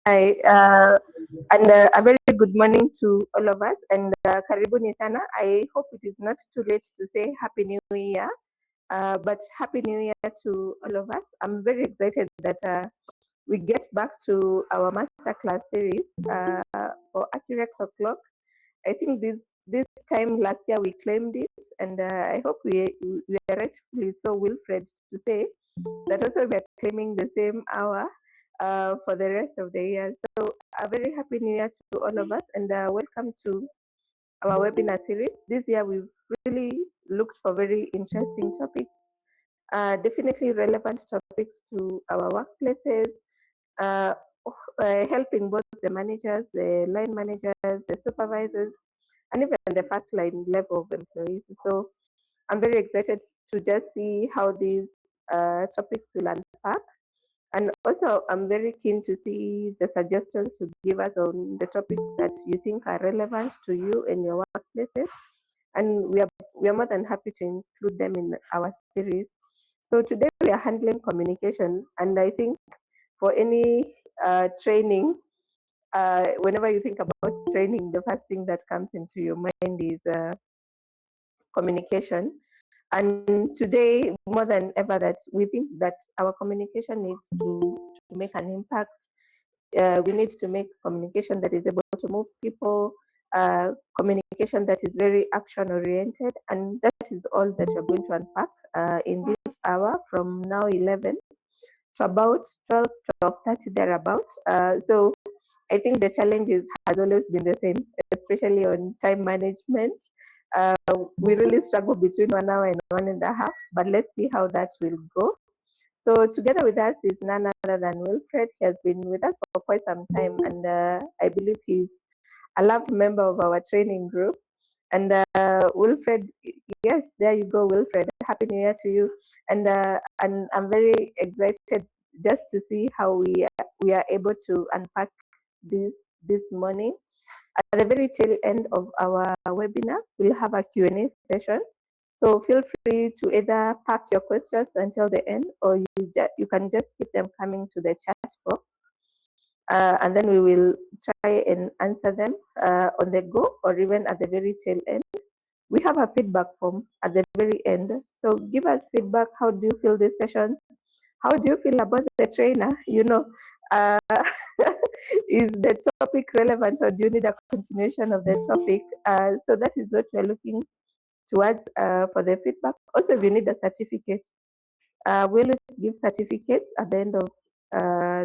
Hi, and a very good morning to all of us. And karibuni sana. I hope it is not too late to say Happy New Year, but Happy New Year to all of us. I'm very excited that we get back to our masterclass series for Accurex o'clock. I think this time last year we claimed it, and I hope we are rightfully so, Wilfred, to say that also we are claiming the same hour for the rest of the year. So a very happy new year to all of us, and welcome to our webinar series. This year we've really looked for very interesting topics, definitely relevant topics to our workplaces, uh, helping both the managers, the line managers, the supervisors, and even the first line level of employees. So I'm very excited to just see how these topics will unpack. And also, I'm very keen to see the suggestions you give us on the topics that you think are relevant to you and your workplaces. And we are more than happy to include them in our series. So today we are handling communication, and I think for any training, whenever you think about training, the first thing that comes into your mind is communication. And today, more than ever, that we think that our communication needs to make an impact. We need to make communication that is able to move people, communication that is very action oriented, and that is all that we're going to unpack in this hour from now 11 to about 12, 12:30 thereabout. So I think the challenge has always been the same, especially on time management. We really struggle between 1 hour and 1.5, but let's see how that will go. So together with us is none other than Wilfred. He has been with us for quite some time, and I believe he's a loved member of our training group. And Wilfred, yes, there you go, Wilfred. Happy New Year to you. And I'm very excited just to see how we are able to unpack this morning. At the very tail end of our webinar, we'll have a Q&A session. So feel free to either park your questions until the end, or you can just keep them coming to the chat box, and then we will try and answer them on the go or even at the very tail end. We have a feedback form at the very end. So give us feedback. How do you feel these sessions? How do you feel about the trainer? Uh, is the topic relevant, or do you need a continuation of the topic? So that is what we're looking towards for the feedback. Also, if you need a certificate, we always give certificates at the end of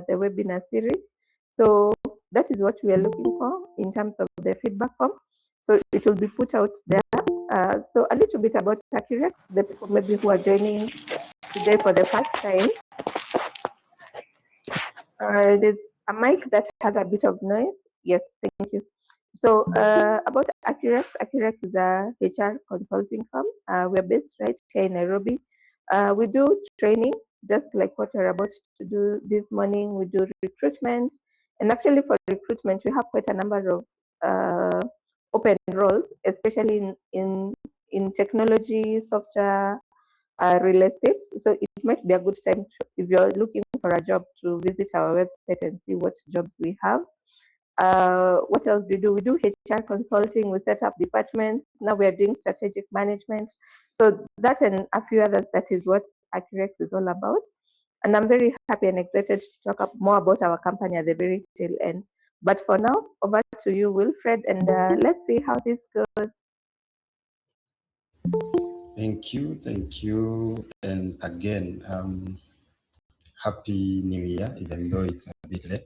the webinar series. So that is what we are looking for in terms of the feedback form. So it will be put out there. So a little bit about Accurex, the people maybe who are joining today for the first time. There's a mic that has a bit of noise. Yes, thank you. So about Accurex, Accurex is a HR consulting firm. We're based right here in Nairobi. We do training, just like what we're about to do this morning. We do recruitment, and actually for recruitment, we have quite a number of open roles, especially in technology, software, real estate. So it might be a good time if you're looking for a job to visit our website and see what jobs we have. What else do we do? We do HR consulting. We set up departments. Now we are doing strategic management. So that and a few others, that is what Accurex is all about. And I'm very happy and excited to talk more about our company at the very tail end. But for now, over to you, Wilfred, and let's see how this goes. Thank you. And again, Happy New Year, even though it's a bit late.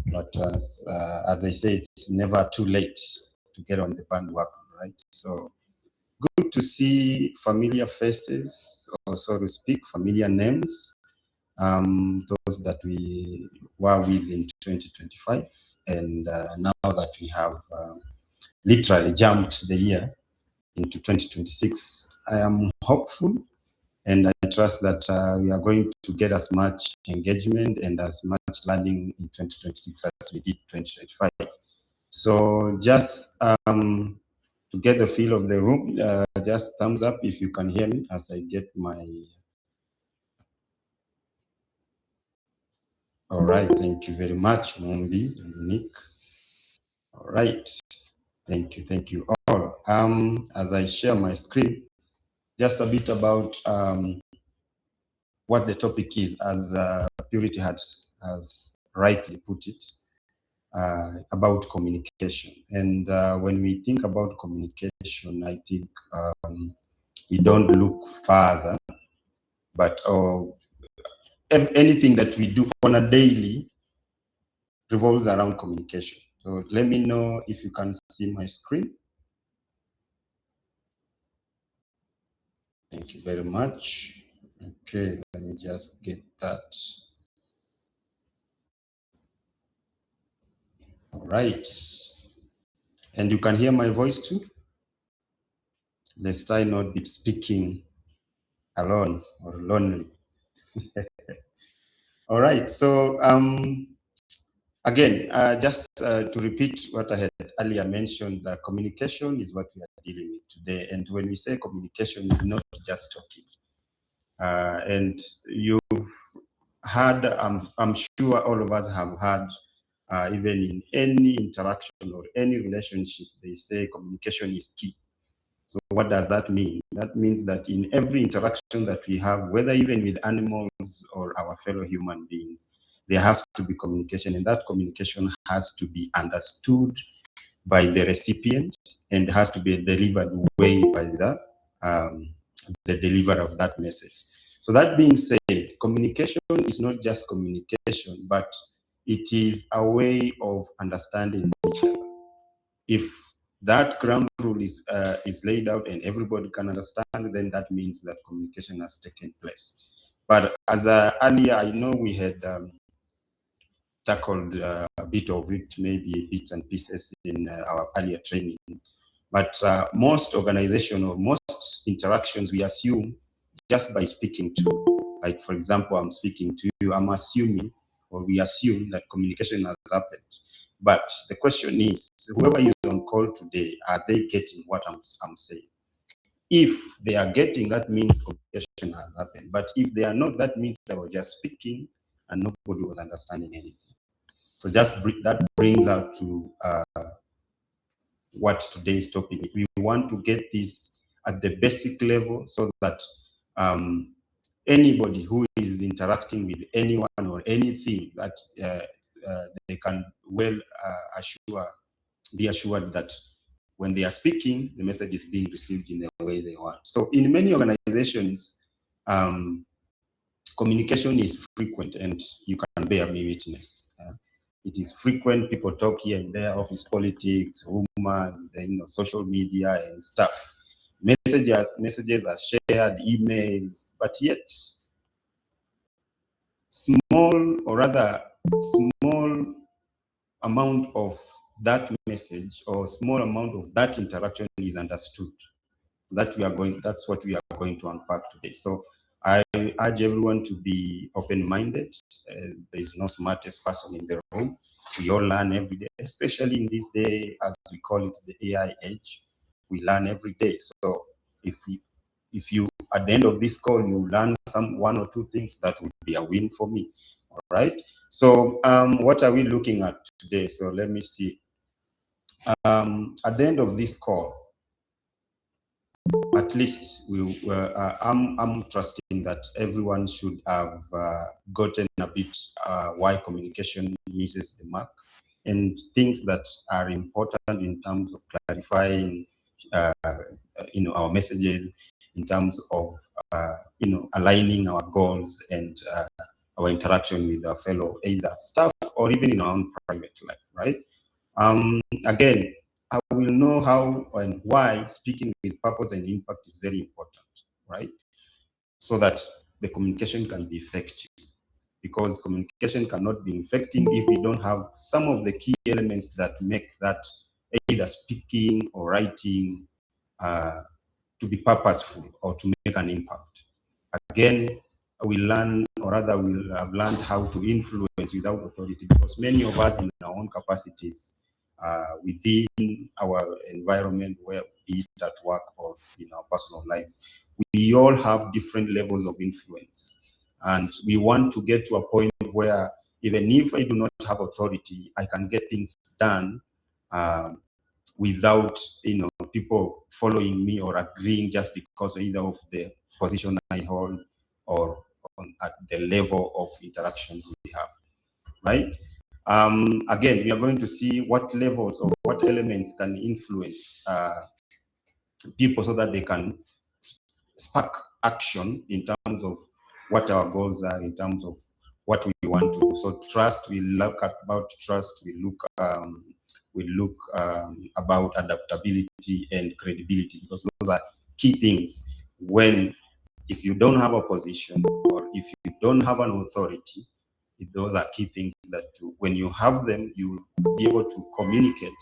But as I say, it's never too late to get on the bandwagon, right? So good to see familiar faces, or so to speak, familiar names, those that we were with in 2025. And now that we have literally jumped the year into 2026, I am hopeful, and I trust that we are going to get as much engagement and as much learning in 2026 as we did 2025. So just to get the feel of the room, just thumbs up if you can hear me as I get my... All right, thank you very much, Mumbi, Dominique. All right, thank you all. As I share my screen, just a bit about what the topic is, as Purity has rightly put it, about communication. And when we think about communication, I think we don't look further, but anything that we do on a daily revolves around communication. So let me know if you can see my screen. Thank you very much. Okay, let me just get that. All right. And you can hear my voice too? Lest I not be speaking alone or lonely. All right. So again, just to repeat what I had earlier mentioned, the communication is what we are dealing with today. And when we say communication, is not just talking. And you've heard, I'm sure all of us have heard, even in any interaction or any relationship, they say communication is key. So what does that mean? That means that in every interaction that we have, whether even with animals or our fellow human beings, there has to be communication, and that communication has to be understood by the recipient and has to be delivered way by the deliverer of that message. So that being said, communication is not just communication, but it is a way of understanding each other. If that ground rule is laid out and everybody can understand, then that means that communication has taken place. But as earlier, I know we had tackled a bit of it, maybe bits and pieces in our earlier trainings. But most organization or most interactions, we assume just by speaking to, like for example, I'm speaking to you, I'm assuming, or we assume that communication has happened. But the question is, whoever is on call today, are they getting what I'm saying? If they are getting, that means communication has happened. But if they are not, that means they were just speaking and nobody was understanding anything. So just that brings out to what today's topic is. We want to get this at the basic level so that anybody who is interacting with anyone or anything, that they can well be assured that when they are speaking, the message is being received in the way they want. So in many organizations, communication is frequent, and you can bear me witness. It is frequent. People talk here and there, office politics, rumors, social media and stuff. Messages are shared, emails, but yet small, or rather small amount of that message or small amount of that interaction is understood. That's what we are going to unpack today. So I urge everyone to be open-minded. There is no smartest person in the room. We all learn every day, especially in this day, as we call it, the AI age. We learn every day. So if you at the end of this call you learn one or two things, that would be a win for me. All right. So what are we looking at today? So let me see. At the end of this call, at least I'm trusting that everyone should have gotten a bit why communication misses the mark, and things that are important in terms of clarifying our messages, in terms of aligning our goals and our interaction with our fellow either staff or even in our own private life, right? Again, I will know how and why speaking with purpose and impact is very important, right? So that the communication can be effective. Because communication cannot be effective if we don't have some of the key elements that make that either speaking or writing to be purposeful or to make an impact. Again, we learn, or rather we have learned how to influence without authority, because many of us in our own capacities within our environment, where be it at work or in our personal life, we all have different levels of influence. And we want to get to a point where even if I do not have authority, I can get things done without people following me or agreeing just because either of the position I hold or at the level of interactions we have, right? Again, we are going to see what levels or what elements can influence people so that they can spark action in terms of what our goals are, in terms of what we want to do. So trust, we look at about trust, we look about adaptability and credibility, because those are key things. If you don't have a position or if you don't have an authority, those are key things that when you have them, you'll be able to communicate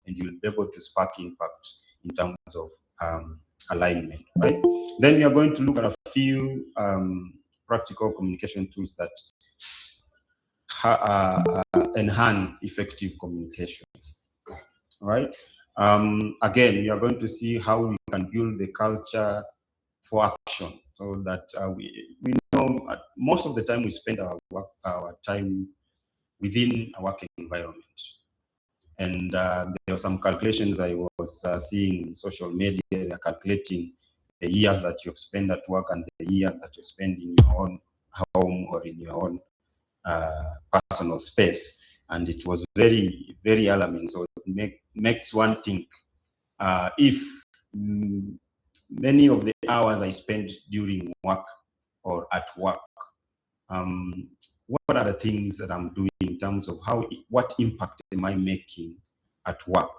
and you'll be able to spark impact in terms of alignment, right? Then we are going to look at a few practical communication tools that enhance effective communication, right? Again, we are going to see how we can build the culture for action, so that we know most of the time we spend our time within a working environment. And there were some calculations I was seeing in social media. They're calculating the years that you spend at work and the years that you spend in your own home or in your own personal space. And it was very, very alarming. So it makes one think, if many of the hours I spend during work or at work, what are the things that I'm doing in terms of what impact am I making at work,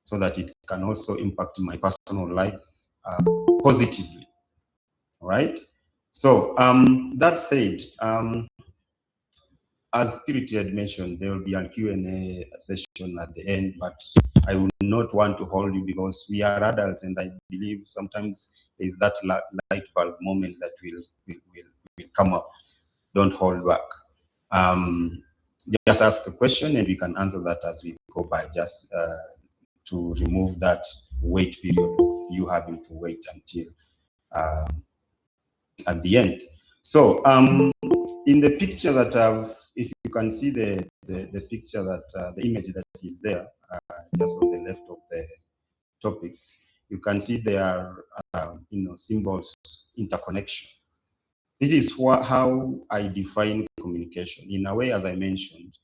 so that it can also impact my personal life positively, right? So that said, as Spirit had mentioned, there will be a Q&A session at the end, but I will not want to hold you because we are adults, and I believe sometimes there is that light bulb moment that will come up. Don't hold back. Just ask a question and we can answer that as we go by, just to remove that wait period of you having to wait until at the end. So in the picture that if you can see the picture that the image that is there, just on the left of the topics, you can see there are symbols, interconnection. This is how I define communication. In a way, as I mentioned,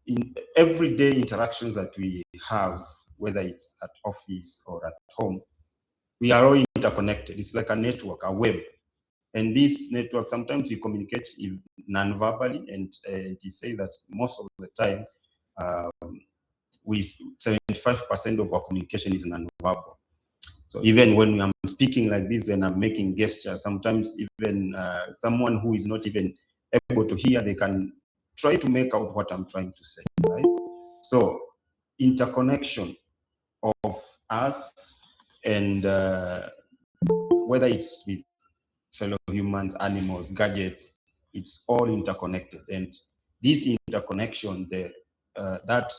in everyday interactions that we have, whether it's at office or at home, we are all interconnected. It's like a network, a web. And this network, sometimes we communicate non-verbally, and it is said that most of the time, 75% of our communication is non-verbal. So even when I'm speaking like this, when I'm making gestures, sometimes even someone who is not even able to hear, they can try to make out what I'm trying to say, right? So interconnection of us, and whether it's with fellow humans, animals, gadgets, it's all interconnected. And this interconnection, that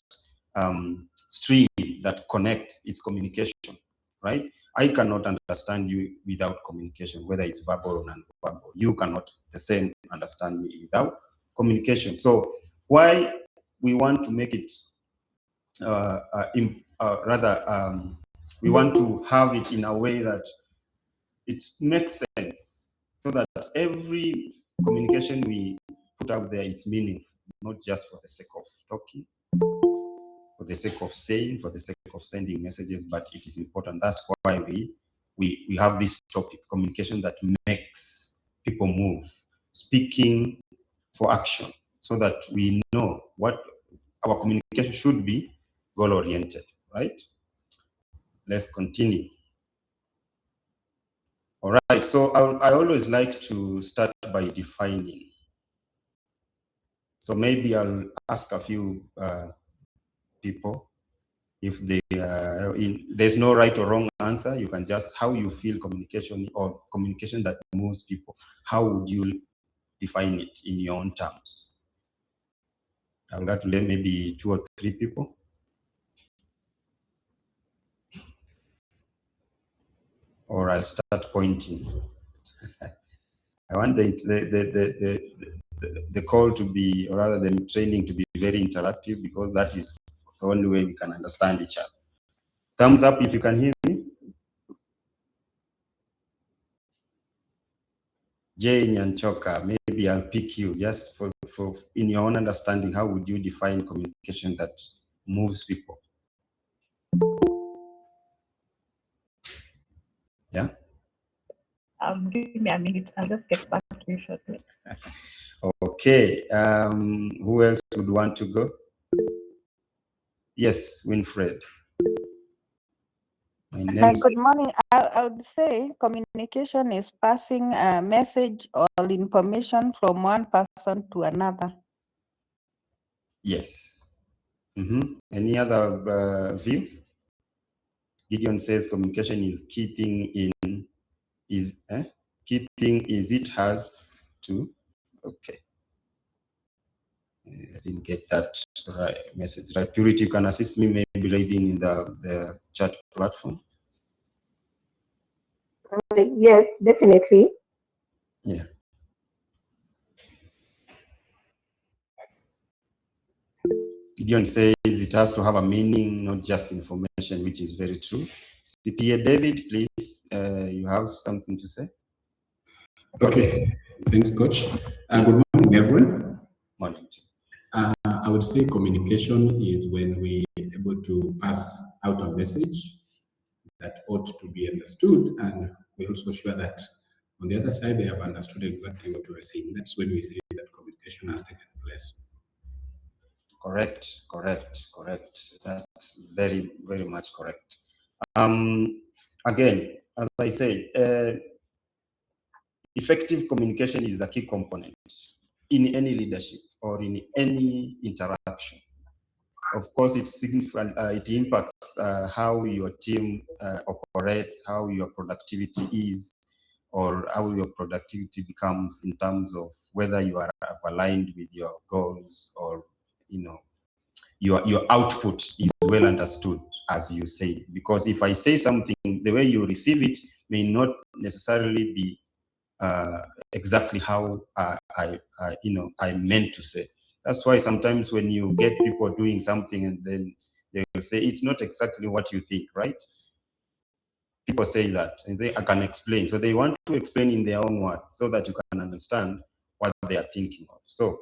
stream that connects, is communication, right? I cannot understand you without communication, whether it's verbal or non-verbal. You cannot the same understand me without communication. So why we want to make it we want to have it in a way that it makes sense, so that every communication we put out there is meaningful, not just for the sake of talking, for the sake of saying, for the sake of sending messages, but it is important. That's why we have this topic, communication that makes people move, speaking for action, so that we know what our communication should be, goal-oriented, right? Let's continue. All right, so I always like to start by defining. So maybe I'll ask a few people if there's no right or wrong answer. You can just, how you feel communication, or communication that moves people, how would you define it in your own terms? I'll get to let maybe 2 or 3 people. Or I start pointing. I want the the call to be, or rather the training to be very interactive, because that is the only way we can understand each other. Thumbs up if you can hear me. Jay Nyanchoka, maybe I'll pick you just for in your own understanding, how would you define communication that moves people? Yeah. Give me a minute. I'll just get back to you shortly. Okay. Who else would want to go? Yes, Winfred. My name. Good morning. I would say communication is passing a message or information from one person to another. Yes. Any other view? Gideon says communication is key thing in key thing is it has to. Okay. I didn't get that right message. Right, Purity, you can assist me maybe reading in the chat platform. Yes, definitely. Yeah. Gideon says it has to have a meaning, not just information, which is very true. CPA David, please, you have something to say? Okay, thanks, Coach. Good morning, everyone. Morning. I would say communication is when we are able to pass out a message that ought to be understood, and we're also sure that on the other side they have understood exactly what we are saying. That's when we say that communication has taken place. Correct. That's very, very much correct. Again, as I said, effective communication is the key component in any leadership or in any interaction. Of course, it impacts how your team operates, how your productivity is, or how your productivity becomes in terms of whether you are aligned with your goals, or your output is well understood, as you say. Because if I say something, the way you receive it may not necessarily be exactly how I meant to say. That's why sometimes when you get people doing something and then they will say it's not exactly what you think, right? People say that and I can explain. So they want to explain in their own words so that you can understand what they are thinking of. So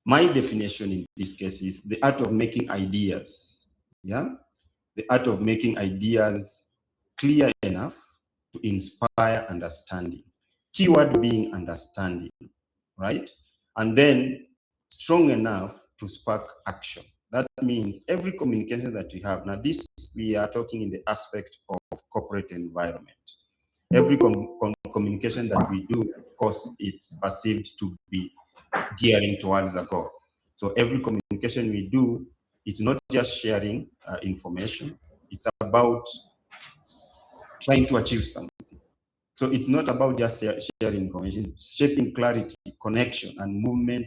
my definition in this case is the art of making ideas, the art of making ideas clear enough to inspire understanding. Keyword being understanding, right? And then strong enough to spark action. That means every communication that we have, now this, we are talking in the aspect of corporate environment. Every communication that we do, of course, it's perceived to be gearing towards a goal. So every communication we do, it's not just sharing information, it's about trying to achieve something. So it's not about just sharing information, shaping clarity, connection, and movement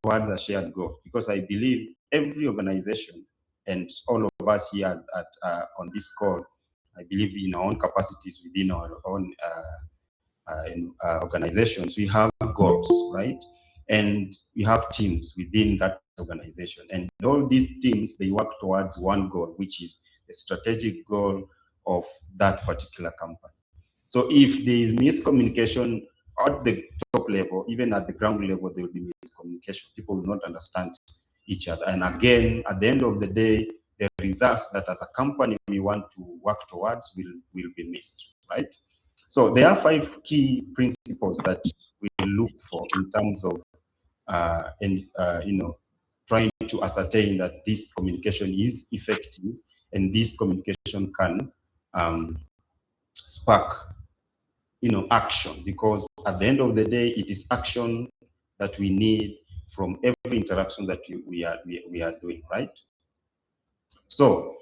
towards a shared goal. Because I believe every organization and all of us here on this call, I believe in our own capacities within our own organizations, we have goals, right? And we have teams within that organization. And all these teams, they work towards one goal, which is the strategic goal of that particular company. So if there is miscommunication at the top level, even at the ground level, there will be miscommunication. People will not understand each other. And again, at the end of the day, the results that as a company we want to work towards will be missed, right? So there are 5 key principles that we look for in terms of trying to ascertain that this communication is effective and this communication can spark action, because at the end of the day, it is action that we need from every interaction that we are doing, right? So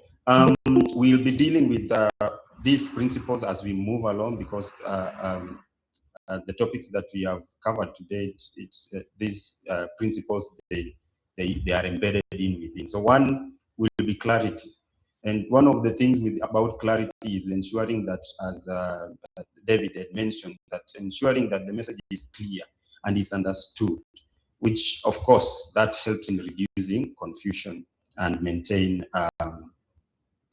we'll be dealing with these principles as we move along, because the topics that we have covered today, it's these principles, they are embedded within. So one will be clarity. And one of the things about clarity is ensuring that, as David had mentioned, that ensuring that the message is clear and it's understood, which of course that helps in reducing confusion and maintain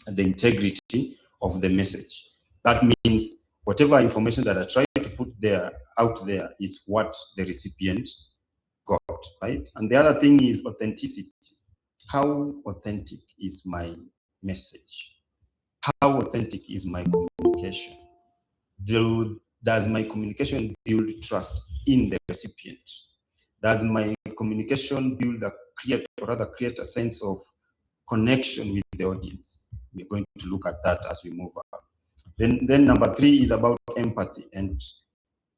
the integrity of the message. That means whatever information that I try to put out there is what the recipient got, right? And the other thing is authenticity. How authentic is my message? How authentic is my communication? Does my communication build trust in the recipient? Does my communication create a sense of connection with the audience? We're going to look at that as we move on. Then number 3 is about empathy. And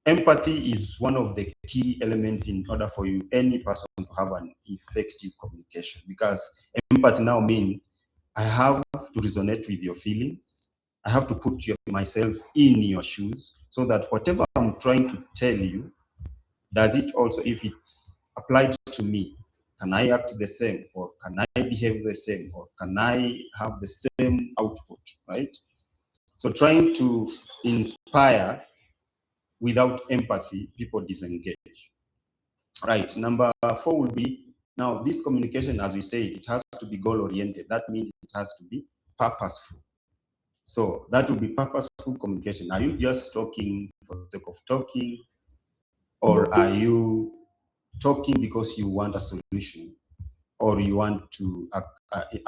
empathy is one of the key elements in order for any person to have an effective communication, because empathy now means I have to resonate with your feelings. I have to put myself in your shoes, so that whatever I'm trying to tell you, does it also, if it's applied to me, can I act the same, or can I behave the same, or can I have the same output, right? So trying to inspire without empathy, people disengage. Right, number 4 will be, now this communication, as we say, it has to be goal-oriented. That means it has to be purposeful. So that will be purposeful communication. Are you just talking for the sake of talking, or are you talking because you want a solution, or you want to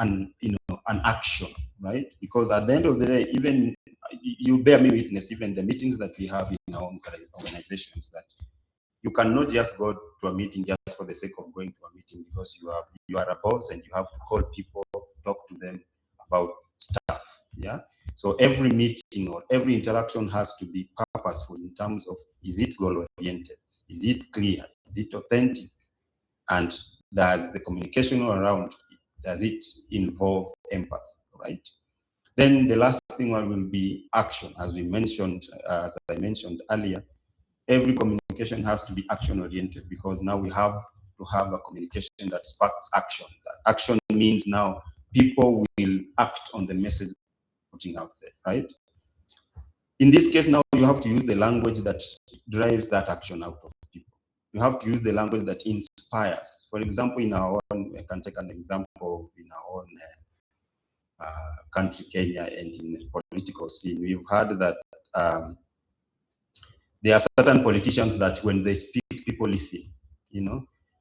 an action, right? Because at the end of the day, even you bear me witness, even the meetings that we have in our own organizations, that you cannot just go to a meeting just for the sake of going to a meeting, because you are a boss and you have to call people, talk to them about stuff. Yeah. So every meeting or every interaction has to be purposeful in terms of, is it goal oriented? Is it clear? Is it authentic? And does the communication around, does it involve empathy, right? Then the last thing one will be action. As I mentioned earlier, every communication has to be action oriented, because now we have to have a communication that sparks action. That action means now people will act on the message putting out there, right? In this case, now you have to use the language that drives that action out of people. You have to use the language that inspires. For example, in our own, I can take an example in our own country, Kenya, and in the political scene. We've heard that there are certain politicians that when they speak, people listen,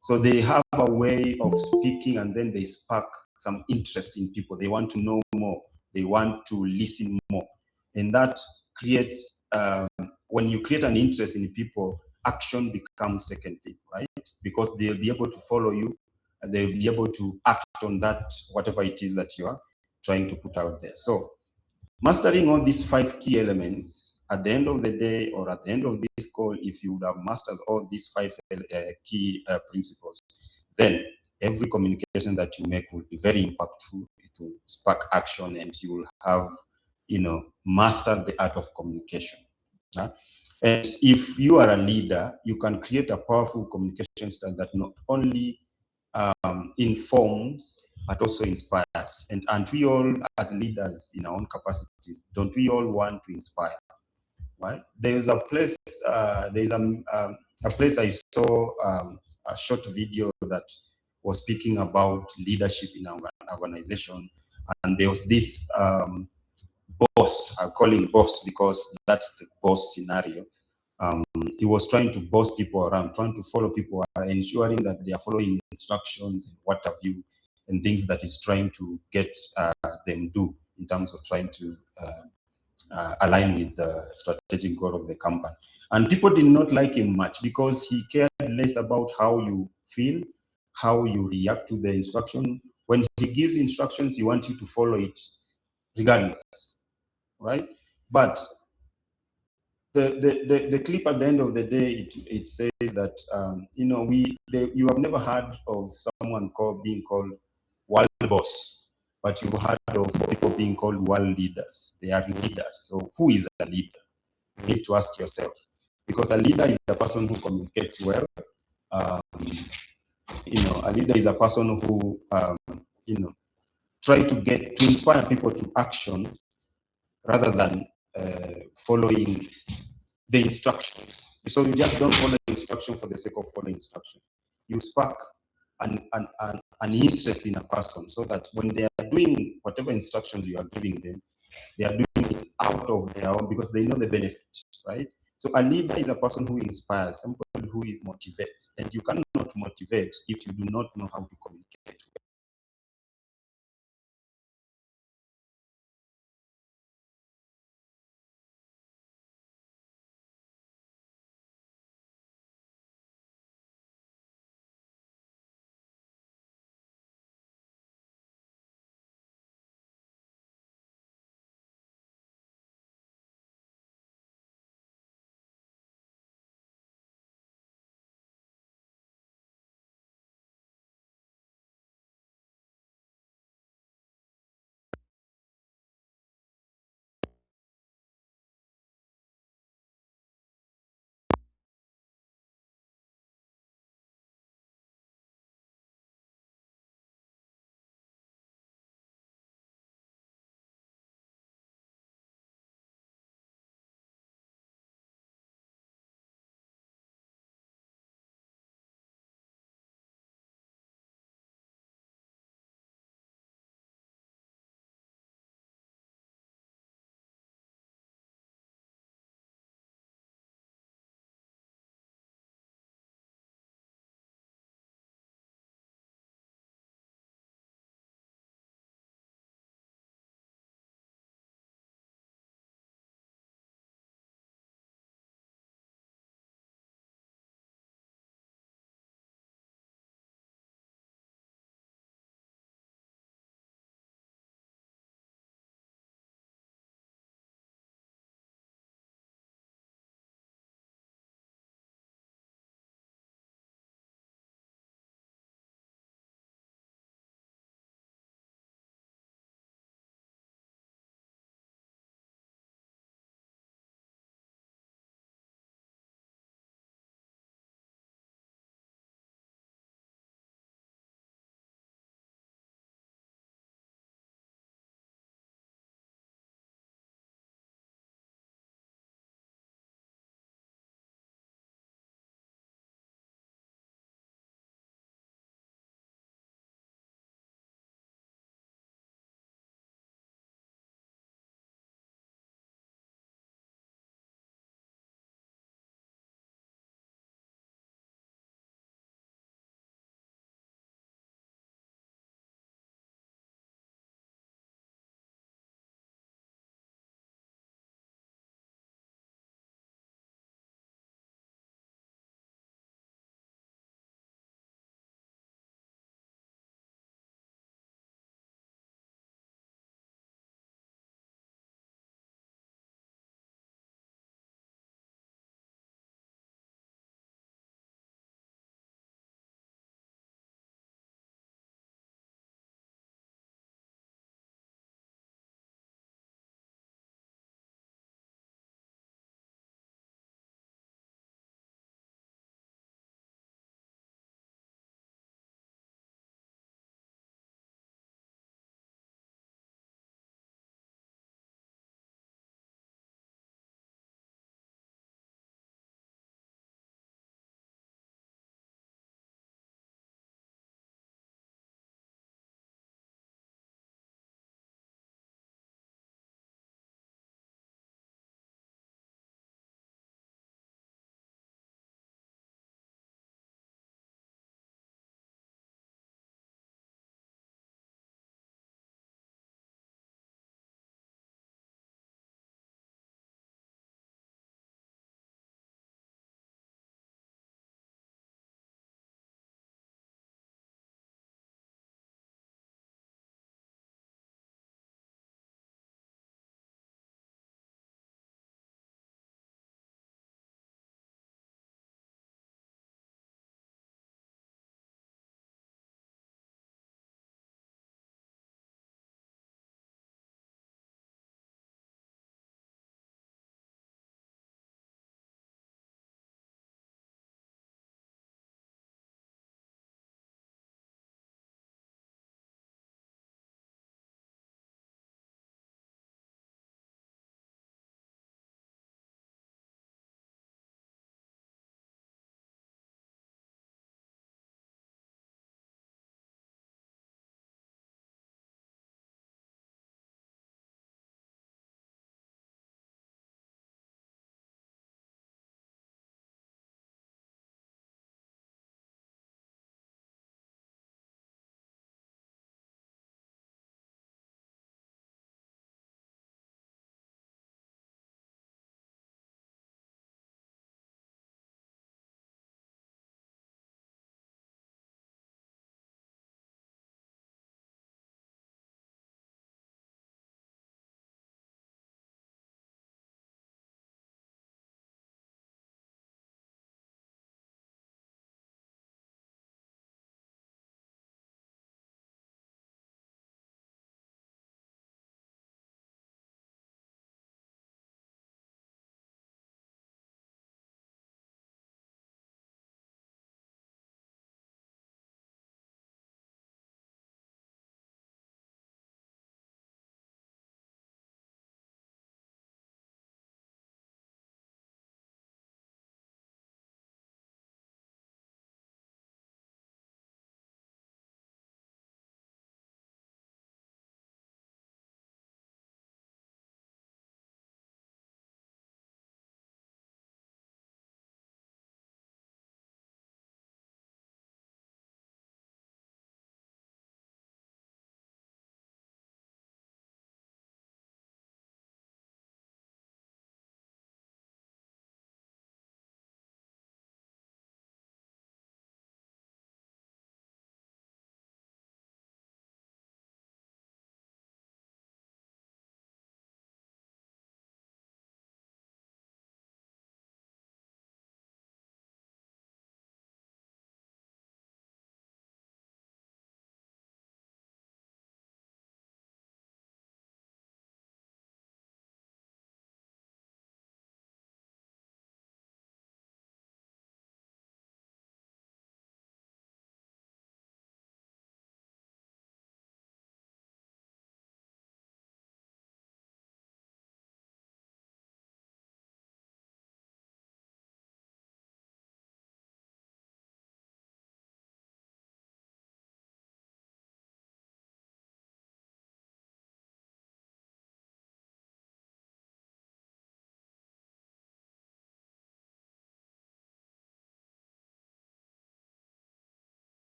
So they have a way of speaking, and then they spark some interest in people. They want to know more. They want to listen more. And that creates, when you create an interest in people, action becomes second thing, right? Because they'll be able to follow you, and they'll be able to act on that, whatever it is that you are trying to put out there. So mastering all these 5 key elements, at the end of the day, or at the end of this call, if you would have mastered all these 5 key principles, then every communication that you make will be very impactful. It will spark action, and you will have, mastered the art of communication. And if you are a leader, you can create a powerful communication style that not only informs, but also inspires. And we all, as leaders in our own capacities, don't we all want to inspire, right? There's a place, a place I saw a short video that was speaking about leadership in our organization, and there was this boss. I call him boss because that's the boss scenario. He was trying to boss people around, trying to follow people around, ensuring that they are following instructions and what have you, and things that he's trying to get them do in terms of trying to align with the strategic goal of the company. And people did not like him much because he cared less about how you feel, how you react to the instruction. When he gives instructions, he wants you to follow it regardless, right? But the clip at the end of the day, it says that you have never heard of someone being called world boss, but you've heard of people being called world leaders. They are leaders. So who is a leader? You need to ask yourself, because a leader is a person who communicates well. A leader is a person who try to inspire people to action rather than following the instructions. So you just don't follow instruction for the sake of following instruction. You spark an interest in a person so that when they are doing whatever instructions you are giving them, they are doing it out of their own because they know the benefit, right? So a leader is a person who inspires, somebody who motivates, and you cannot motivate if you do not know how to communicate.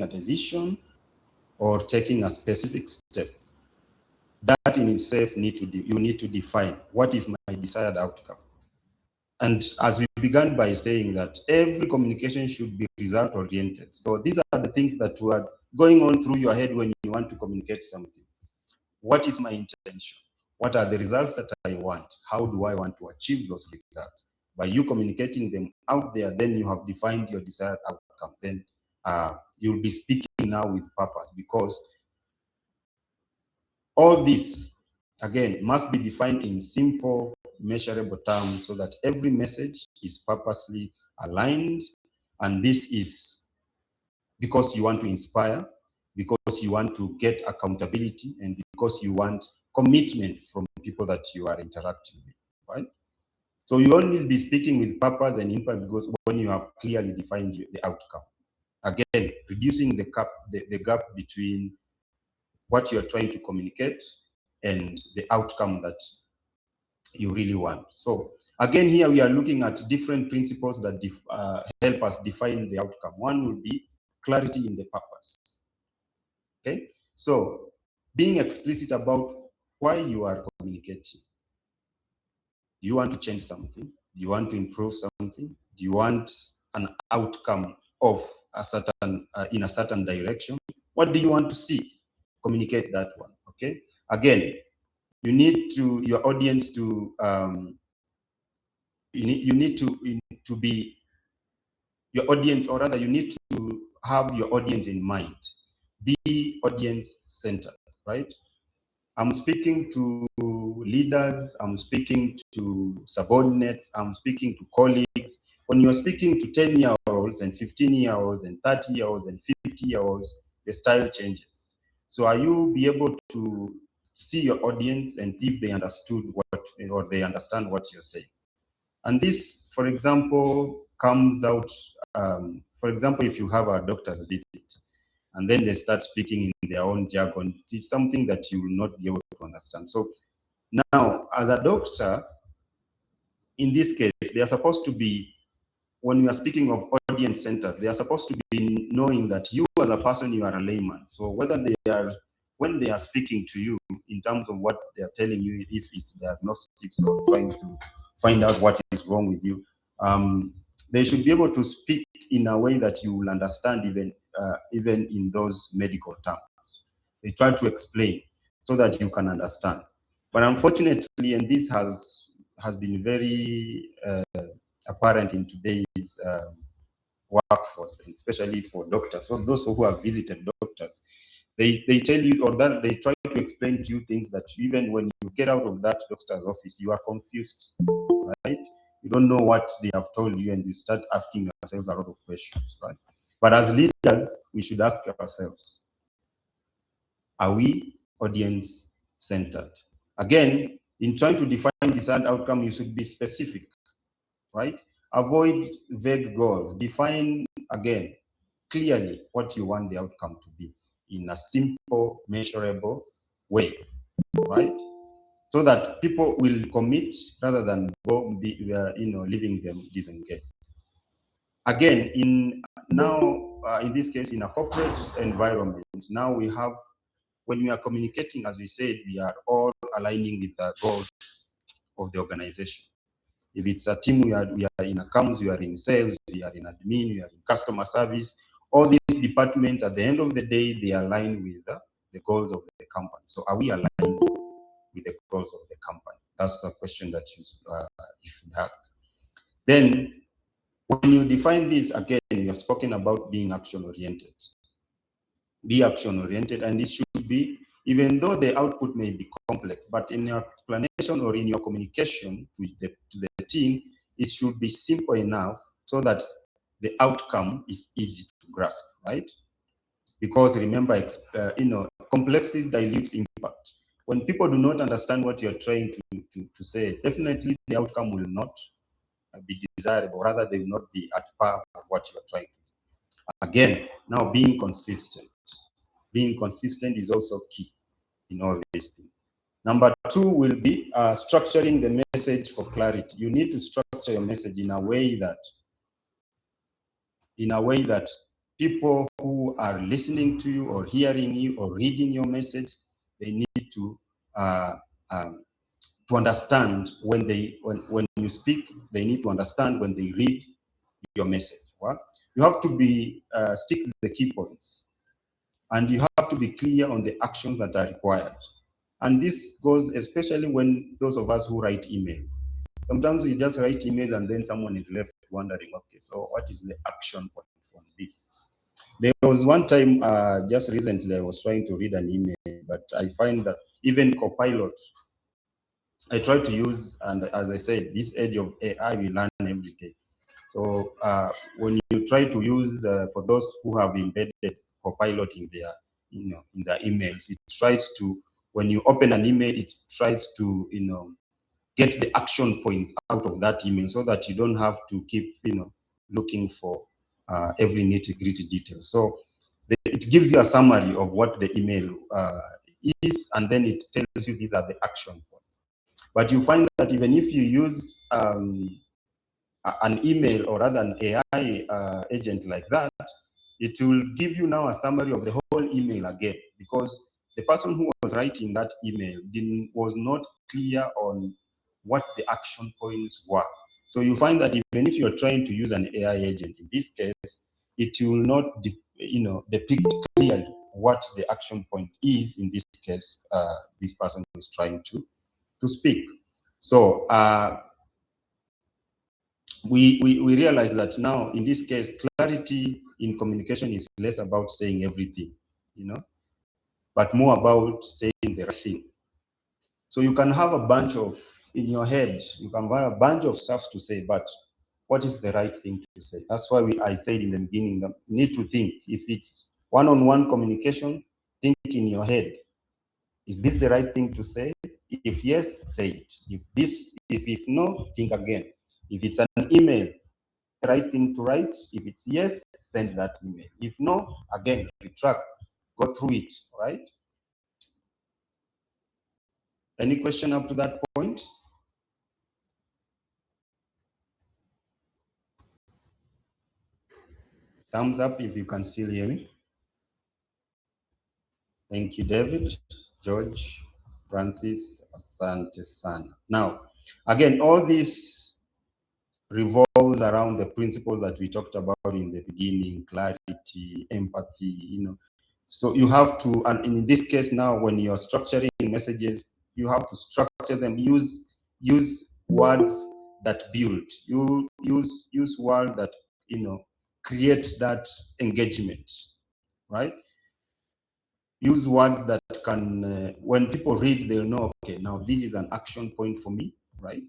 a decision or taking a specific step. That in itself you need to define what is my desired outcome. And as we began by saying that every communication should be result oriented. So these are the things that were going on through your head when you want to communicate something. What is my intention? What are the results that I want? How do I want to achieve those results? By you communicating them out there, then you have defined your desired outcome. Then you'll be speaking now with purpose, because all this, again, must be defined in simple, measurable terms so that every message is purposely aligned. And this is because you want to inspire, because you want to get accountability, and because you want commitment from people that you are interacting with, right? So you only be speaking with purpose and impact because when you have clearly defined the outcome. Again, reducing the gap between what you're trying to communicate and the outcome that you really want. So again, here we are looking at different principles that help us define the outcome. One will be clarity in the purpose. Okay, so being explicit about why you are communicating. Do you want to change something? Do you want to improve something? Do you want an outcome of a certain in a certain direction? What do you want to see? Communicate that one. Okay. Again, you need to your audience to you need to be your audience, or rather, you need to have your audience in mind. Be audience centered, right? I'm speaking to leaders, I'm speaking to subordinates, I'm speaking to colleagues. When you're speaking to 10-year-olds and 15-year-olds and 30-year-olds and 50-year-olds, the style changes. So are you be able to see your audience and see if they understood what, or they understand what you're saying? And this, for example, comes out, for example, if you have a doctor's visit, and then they start speaking in their own jargon, it's something that you will not be able to understand. So now, as a doctor, in this case, they are supposed to be, when we are speaking of audience centered, they are supposed to be knowing that you as a person, you are a layman. So whether when they are speaking to you in terms of what they are telling you, if it's diagnostics or trying to find out what is wrong with you, they should be able to speak in a way that you will understand, even in those medical terms. They try to explain so that you can understand. But unfortunately, and this has been very apparent in today's workforce, especially for doctors. So those who have visited doctors, they tell you, or that they try to explain to you things that even when you get out of that doctor's office, you are confused, right? You don't know what they have told you, and you start asking yourself a lot of questions, right? But as leaders, we should ask ourselves, are we audience-centered? Again, in trying to define desired outcome, you should be specific, right? Avoid vague goals. Define, again, clearly what you want the outcome to be in a simple, measurable way, right? So that people will commit rather than leaving them disengaged. Again, in this case, in a corporate environment, now we have, when we are communicating, as we said, we are all aligning with the goal of the organization. If it's a team, we are in accounts, we are in sales, we are in admin, we are in customer service. All these departments, at the end of the day, they align with the goals of the company. So are we aligned with the goals of the company? That's the question that you should ask. Then, when you define this, again, we have spoken about being action-oriented. Be action-oriented, and it should be, even though the output may be complex, but in your explanation or in your communication to the team, it should be simple enough so that the outcome is easy to grasp, right? Because remember, complexity dilutes impact. When people do not understand what you're trying to say, definitely the outcome will not be desirable, rather they will not be at par with what you're trying to do. Again, now being consistent. Being consistent is also key in all these things. Number 2 will be structuring the message for clarity. You need to structure your message in a way that people who are listening to you or hearing you or reading your message, they need to understand when you speak. They need to understand when they read your message. Well, you have to be stick to the key points, and you have to be clear on the actions that are required. And this goes especially when those of us who write emails. Sometimes we just write emails and then someone is left wondering, okay, so what is the action point from this? There was one time, just recently, I was trying to read an email, but I find that even Copilot, I try to use, and as I said, this age of AI, we learn every day. So when you try to use, for those who have embedded Copilot in their, in their emails, it tries to, when you open an email, it tries to, get the action points out of that email so that you don't have to keep, looking for every nitty-gritty detail. So it gives you a summary of what the email is, and then it tells you these are the action points. But you find that even if you use an email or rather an AI agent like that, it will give you now a summary of the whole email again, because the person who was writing that email was not clear on what the action points were. So you find that even if you're trying to use an AI agent, in this case, it will not depict clearly what the action point is. In this case, this person is trying to speak. So we realize that now, in this case, clarity in communication is less about saying everything, but more about saying the right thing. So you can have a bunch of, in your head, you can have a bunch of stuff to say, but what is the right thing to say? That's why I said in the beginning that you need to think. If it's one-on-one communication, think in your head. Is this the right thing to say? If yes, say it. If no, think again. If it's an email, the right thing to write. If it's yes, send that email. If no, again, retract, go through it, right? Any question up to that point? Thumbs up if you can still hear me. Thank you, David, George, Francis, Asante Sana. Now, again, all this revolves around the principles that we talked about in the beginning: clarity, empathy, So you have to, and in this case now, when you're structuring messages, you have to structure them, use words that build, you use words that, create that engagement, right? Use words that can, when people read, they'll know, okay, now this is an action point for me, right?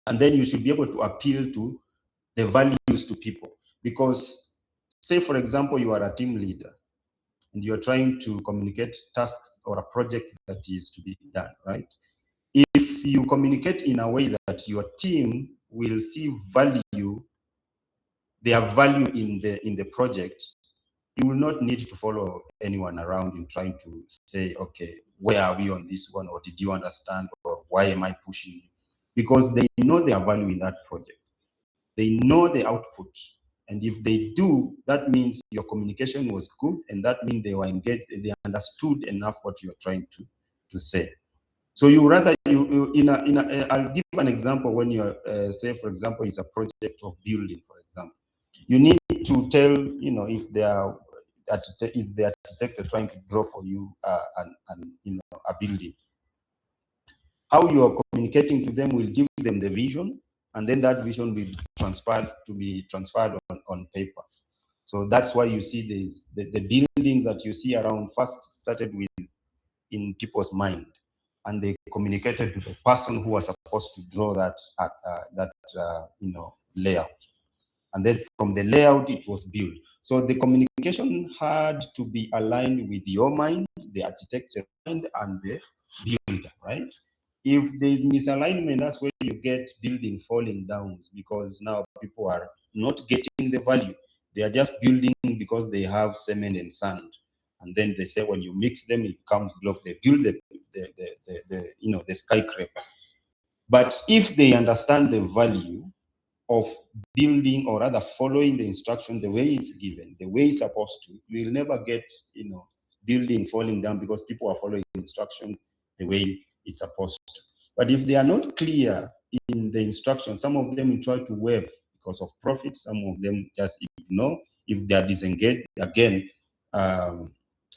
And then you should be able to appeal to the values to people. Because, say, for example, you are a team leader and you're trying to communicate tasks or a project that is to be done, right? If you communicate in a way that your team will see value, their value in the project, you will not need to follow anyone around in trying to say, okay, where are we on this one? Or did you understand? Or why am I pushing you? Because they know their value in that project. They know the output. And if they do, that means your communication was good, and that means they were engaged, they understood enough what you're trying to say. So you rather, I'll give an example. When you say, for example, it's a project of building, for example. You need to tell, if they are, is the architect trying to draw for you a building. How you are communicating to them will give them the vision, and then that vision will be transferred on paper. So that's why you see the building that you see around first started with in people's mind, and they communicated to the person who was supposed to draw that layout. And then from the layout, it was built. So the communication had to be aligned with your mind, the architecture mind, and the builder, right? If there's misalignment, that's where you get building falling down, because now people are not getting the value. They are just building because they have cement and sand. And then they say when you mix them, it becomes block. They build the skyscraper. But if they understand the value, of building or rather following the instruction the way it's given, the way it's supposed to, you will never get, building falling down because people are following instructions the way it's supposed to. But if they are not clear in the instructions, some of them will try to waive because of profit, some of them just ignore. If they are disengaged, again,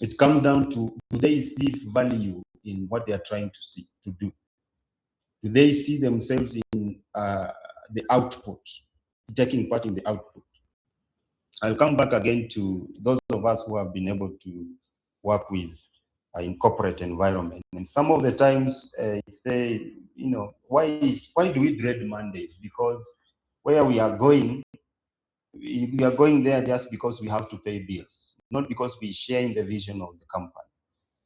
it comes down to, do they see value in what they are trying to do? Do they see themselves in the output, taking part in the output? I'll come back again to those of us who have been able to work with in corporate environment. And some of the times say, why do we dread Mondays? Because where we are going there just because we have to pay bills, not because we share in the vision of the company,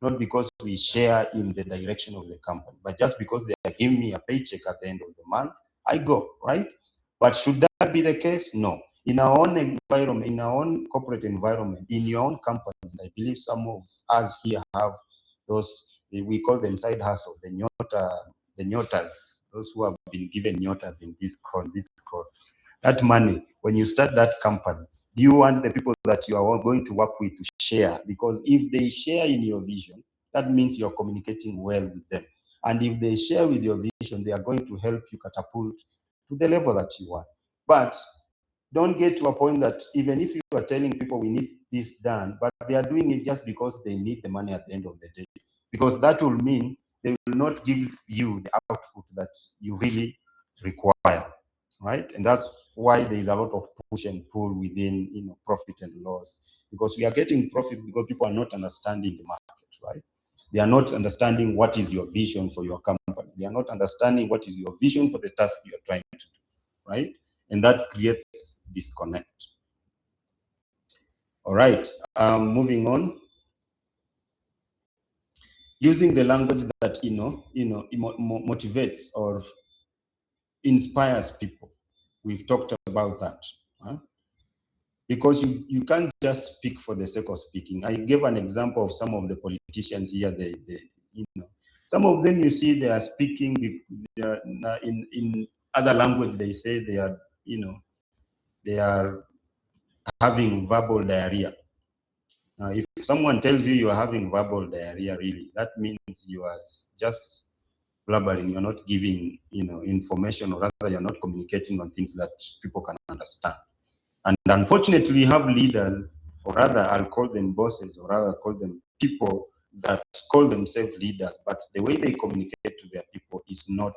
not because we share in the direction of the company, but just because they are giving me a paycheck at the end of the month, I go, right? But should that be the case? No. In our own environment, in our own corporate environment, in your own company, I believe some of us here have those, we call them side hustle, the nyotas, those who have been given nyotas in this call. That money, when you start that company, do you want the people that you are going to work with to share? Because if they share in your vision, that means you're communicating well with them. And if they share with your vision, they are going to help you catapult to the level that you want. But don't get to a point that even if you are telling people we need this done, but they are doing it just because they need the money at the end of the day. Because that will mean they will not give you the output that you really require, right? And that's why there is a lot of push and pull within, profit and loss, because we are getting profit because people are not understanding the market, right? They are not understanding what is your vision for your company. They are not understanding what is your vision for the task you are trying to do, right? And that creates disconnect. All right, moving on. Using the language that motivates or inspires people. We've talked about that. Huh? Because you can't just speak for the sake of speaking. I gave an example of some of the politicians here. Some of them you see they are speaking in other language. They say they are having verbal diarrhea. Now, if someone tells you you are having verbal diarrhea, really, that means you are just blabbering. You're not giving, information, or rather, you're not communicating on things that people can understand. And unfortunately, we have leaders, or rather, I'll call them bosses, or rather, call them people that call themselves leaders, but the way they communicate to their people is not,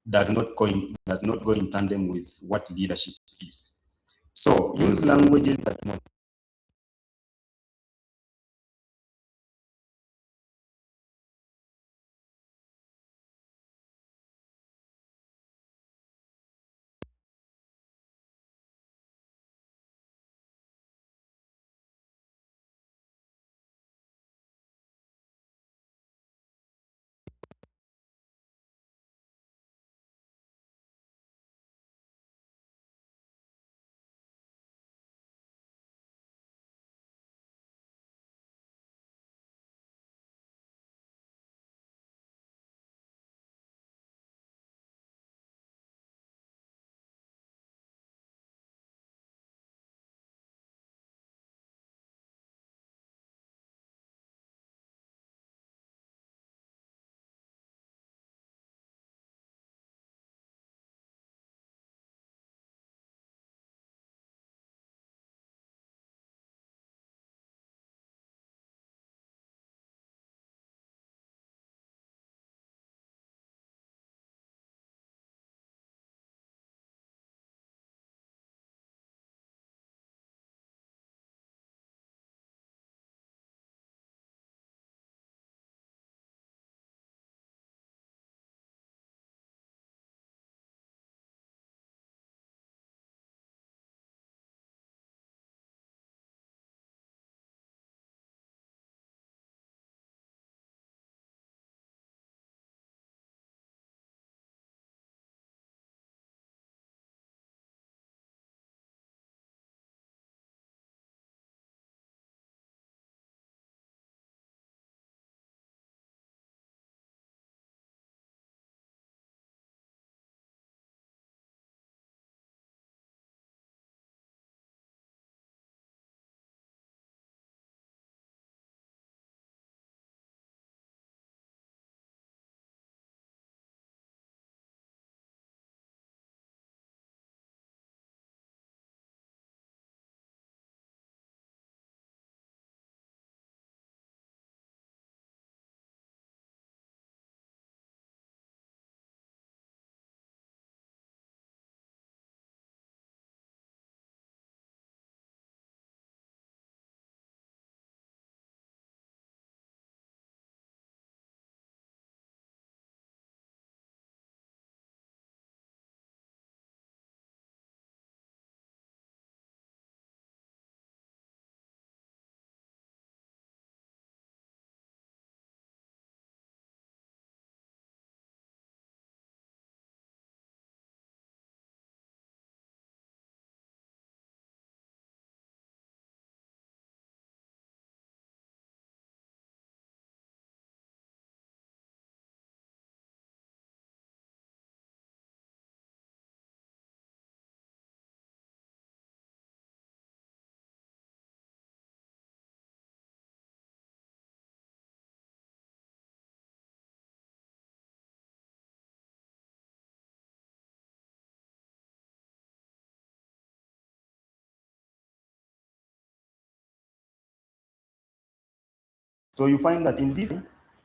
does not go in tandem with what leadership is. So use languages that So you find that in this,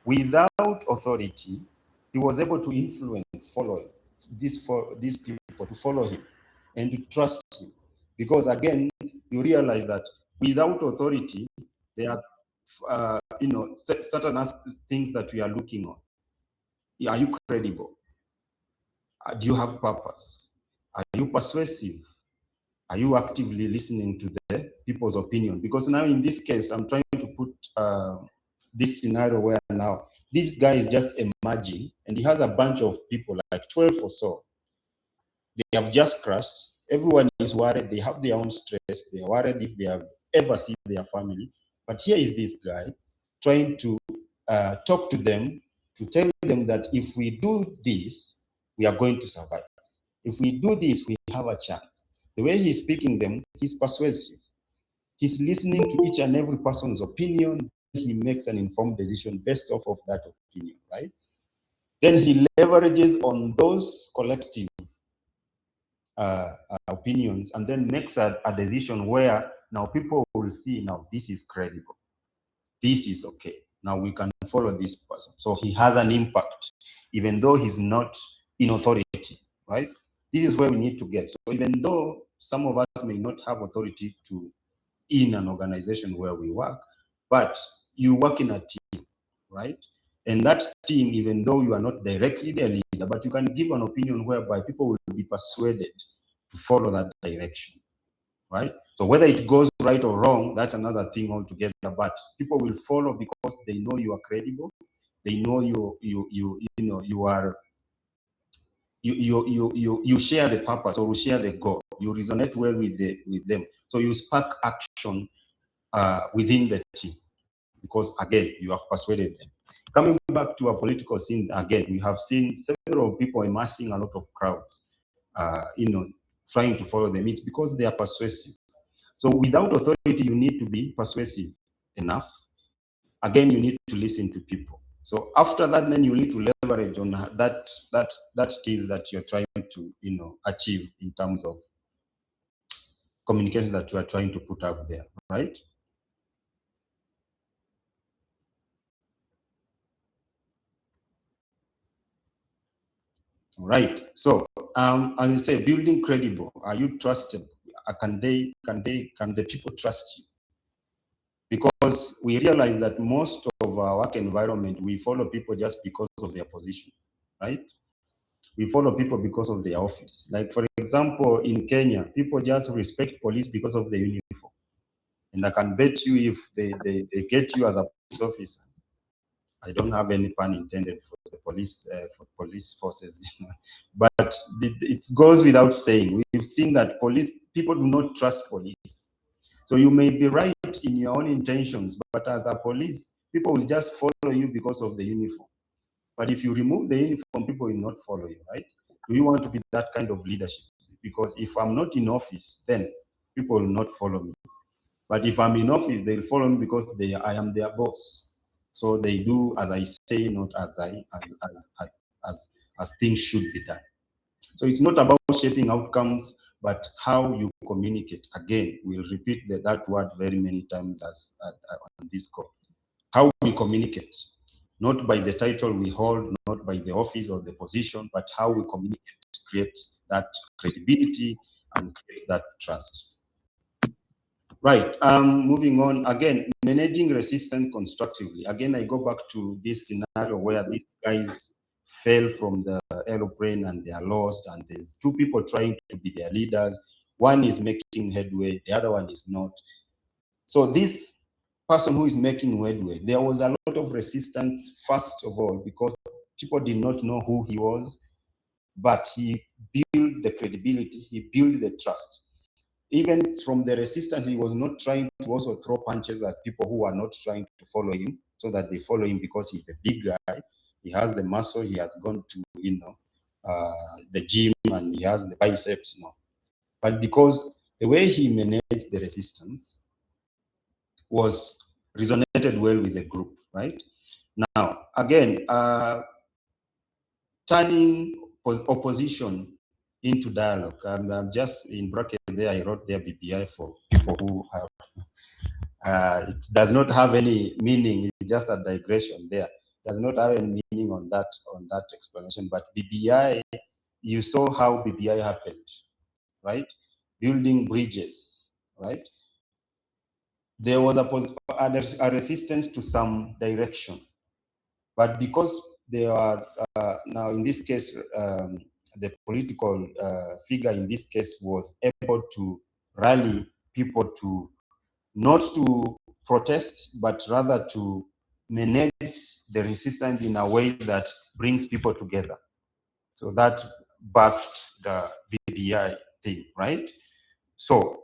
without authority, he was able to influence following these people to follow him and to trust him. Because again, you realize that without authority, there are certain things that we are looking on. Are you credible? Do you have purpose? Are you persuasive? Are you actively listening to the people's opinion? Because now in this case, I'm trying to put this scenario where now this guy is just emerging and he has a bunch of people, like 12 or so. They have just crashed. Everyone is worried. They have their own stress. They are worried if they have ever seen their family. But here is this guy trying to talk to them, to tell them that if we do this, we are going to survive. If we do this, we have a chance. The way he's speaking them, he's persuasive. He's listening to each and every person's opinion. He makes an informed decision based off of that opinion, right? Then he leverages on those collective opinions and then makes a decision where now people will see, now this is credible. This is okay. Now we can follow this person. So he has an impact, even though he's not in authority, right? This is where we need to get. So even though some of us may not have authority in an organization where we work, but you work in a team, right? And that team, even though you are not directly their leader, but you can give an opinion whereby people will be persuaded to follow that direction, right? So whether it goes right or wrong, that's another thing altogether, but people will follow because they know you are credible. They know you share the purpose, or you share the goal. You resonate well with them. So you spark action within the team, because again, you have persuaded them. Coming back to a political scene, again, we have seen several people amassing a lot of crowds, trying to follow them. It's because they are persuasive. So without authority, you need to be persuasive enough. Again, you need to listen to people. So after that, then you need to leverage on that it is that you're trying to achieve in terms of communication that you are trying to put out there, right? Right. So, as I say, building credible. Are you trusted? Can the people trust you? Because we realize that most of our work environment, we follow people just because of their position, right? We follow people because of their office. Like, for example, in Kenya, people just respect police because of the uniform. And I can bet you if they get you as a police officer, I don't have any pun intended for the police forces, but it goes without saying. We've seen that people do not trust police. So you may be right in your own intentions, but as a police, people will just follow you because of the uniform. But if you remove the uniform, people will not follow you, right? Do you want to be that kind of leadership? Because if I'm not in office, then people will not follow me. But if I'm in office, they'll follow me because I am their boss. So they do as I say, not as things should be done. So it's not about shaping outcomes, but how you communicate. Again, we'll repeat that word very many times on this call. How we communicate, not by the title we hold, not by the office or the position, but how we communicate to create that credibility and create that trust. Right. Moving on. Again, managing resistance constructively. Again, I go back to this scenario where these guys fell from the aeroplane and they are lost, and there's two people trying to be their leaders. One is making headway, the other one is not. So this person who is making headway, there was a lot of resistance, first of all, because people did not know who he was, but he built the credibility, he built the trust. Even from the resistance, he was not trying to also throw punches at people who are not trying to follow him, so that they follow him because he's the big guy. He has the muscle. He has gone to the gym, and he has the biceps. But because the way he managed the resistance was resonated well with the group, right? Now, again, turning opposition into dialogue. I'm just in bracket there, I wrote there BPI for people who have It does not have any meaning. It's just a digression there. It does not have any meaning on that explanation. But BBI, you saw how BBI happened, right? Building bridges, right? There was a resistance to some direction, but because they are now in this case, the political figure in this case was able to rally people to not to protest, but rather to manage the resistance in a way that brings people together. So that backed the BBI thing, right? So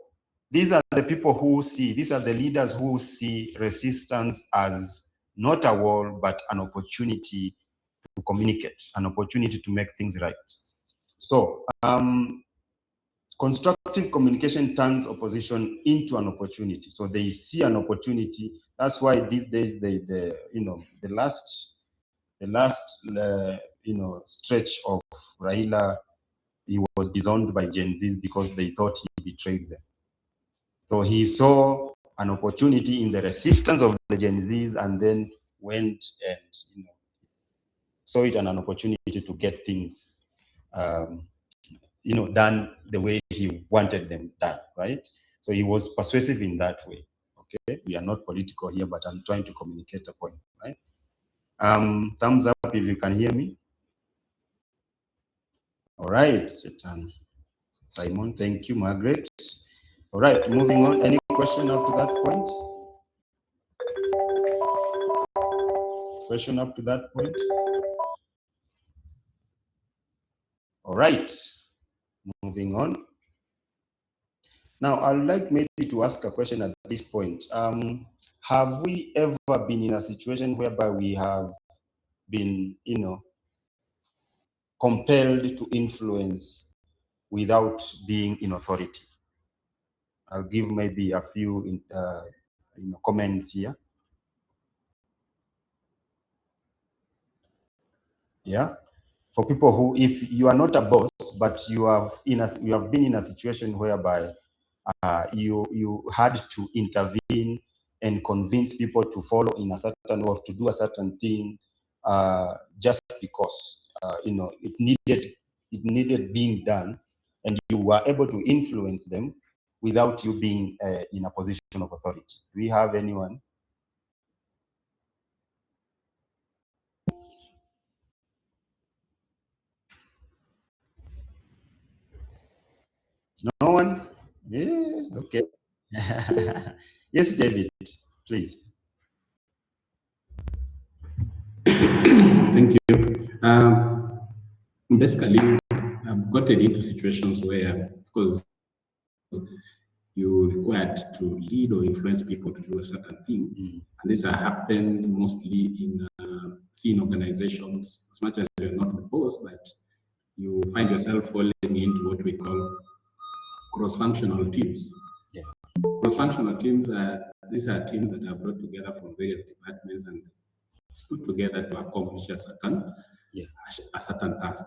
these are the people who see, these are the leaders who see resistance as not a wall, but an opportunity to communicate, an opportunity to make things right. So constructive communication turns opposition into an opportunity. So they see an opportunity. That's why these days the last stretch of Raila, he was disowned by Gen Zs because they thought he betrayed them. So he saw an opportunity in the resistance of the Gen Zs, and then went and saw it as an opportunity to get things done the way he wanted them done, right? So he was persuasive in that way. Okay, we are not political here, but I'm trying to communicate a point, right? Thumbs up if you can hear me. All right, Simon, thank you, Margaret. All right, moving on. Any question up to that point? Question up to that point? All right, moving on. Now, I'd like maybe to ask a question at this point. Have we ever been in a situation whereby we have been, compelled to influence without being in authority? I'll give maybe a few comments here. Yeah, for people who, if you are not a boss, but you have been in a situation whereby you had to intervene and convince people to follow in a certain or to do a certain thing, just because it needed being done, and you were able to influence them without you being in a position of authority. Do we have anyone? No one? Yeah, okay. Yes, David, please. Thank you. Basically, I've gotten into situations where, of course, you're required to lead or influence people to do a certain thing. And these have happened mostly in seen organizations, as much as you're not the boss, but you find yourself falling into what we call cross-functional teams. Yeah. Cross-functional teams these are teams that are brought together from various departments and put together to accomplish a certain task.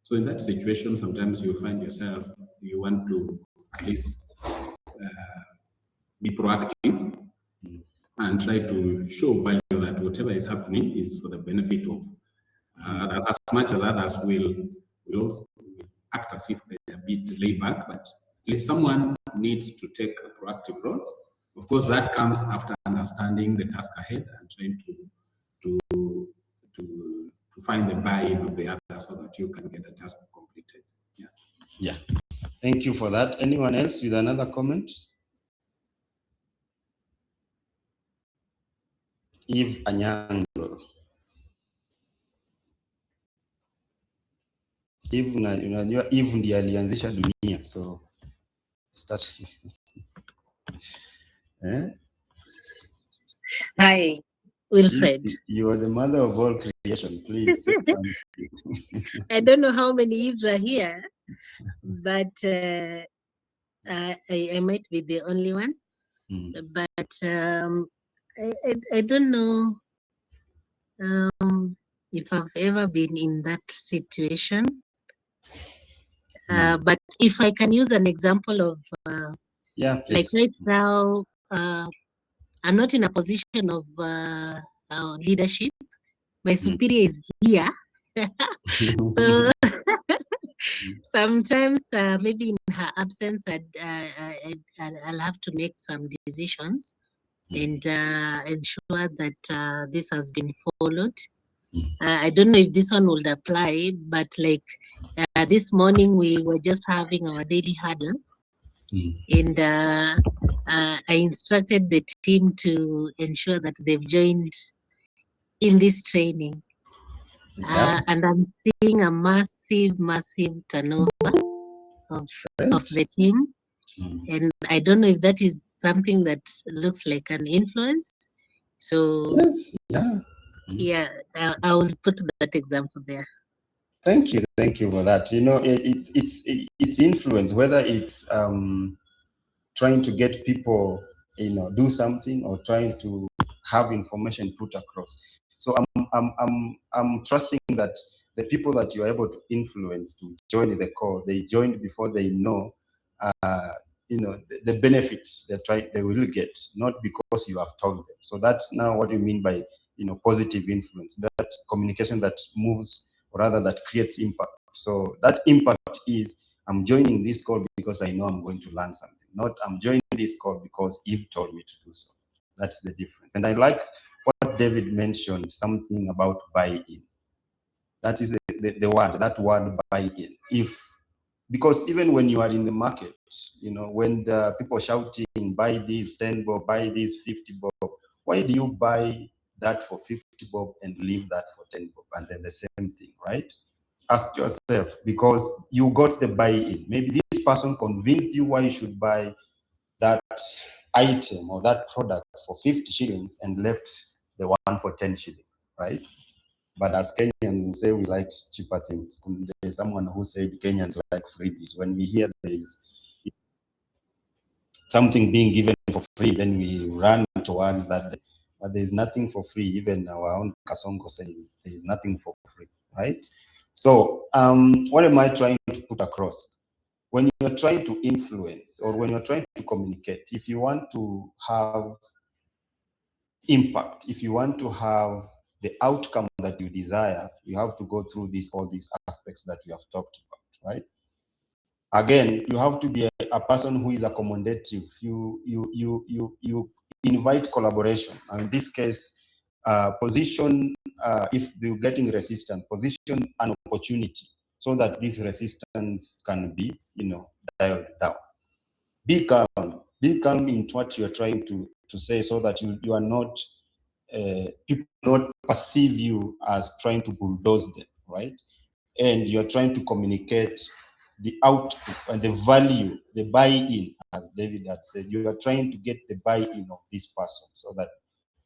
So in that situation, sometimes you find yourself, you want to at least be proactive and try to show value that whatever is happening is for the benefit of others, as much as others will also act as if they're a bit laid back, but at least someone needs to take a proactive role. Of course, that comes after understanding the task ahead and trying to find the buy-in of the other so that you can get the task completed. Yeah. Thank you for that. Anyone else with another comment? Eve Anyango. Eve, unajua Eve ndiye alianzisha dunia, so start. Hi, Wilfred. You are the mother of all creation. Please say something. I don't know how many Eves are here, but I might be the only one. But I don't know if I've ever been in that situation. But if I can use an example of, like right now, I'm not in a position of leadership. My superior is here. So sometimes maybe in her absence, I'll have to make some decisions and ensure that this has been followed. I don't know if this one would apply, but like this morning we were just having our daily huddle, and I instructed the team to ensure that they've joined in this training. And I'm seeing a massive turnover of the team. And I don't know if that is something that looks like an influence. So yeah, I will put that example there. Thank you for that. You know, it's influence, whether it's trying to get people, you know, do something or trying to have information put across. So I'm trusting that the people that you're able to influence to join the call, they joined before they know, you know, the benefits they will get, not because you have told them. So that's now what you mean by, you know, positive influence, that communication that moves, or rather that creates impact. So that impact is, I'm joining this call because I know I'm going to learn something, not I'm joining this call because Eve told me to do so. That's the difference. And I like what David mentioned, something about buy-in. That is the word, that word buy-in. Because even when you are in the market, you know, when the people shouting, buy this 10 bob, buy this 50 bob, why do you buy that for 50 bob and leave that for 10 bob? And then the same thing, right? Ask yourself, because you got the buy-in. Maybe this person convinced you why you should buy that item or that product for 50 shillings and left the one for 10 shillings, right? But as Kenyans, we say we like cheaper things. There's someone who said Kenyans like freebies. When we hear there is something being given for free, then we run towards that. But there's nothing for free. Even our own Kasongo says there's nothing for free, right? So what am I trying to put across? When you're trying to influence or when you're trying to communicate, if you want to have impact, if you want to have the outcome that you desire, you have to go through all these aspects that we have talked about, right? Again, you have to be a person who is accommodative. You invite collaboration. And in this case, position, if you're getting resistance, position an opportunity so that this resistance can be, you know, dialed down. Be calm. Be calm in what you're trying to say, so that you are not, people not perceive you as trying to bulldoze them, right? And you're trying to communicate the output and the value, the buy-in, as David had said. You are trying to get the buy-in of this person so that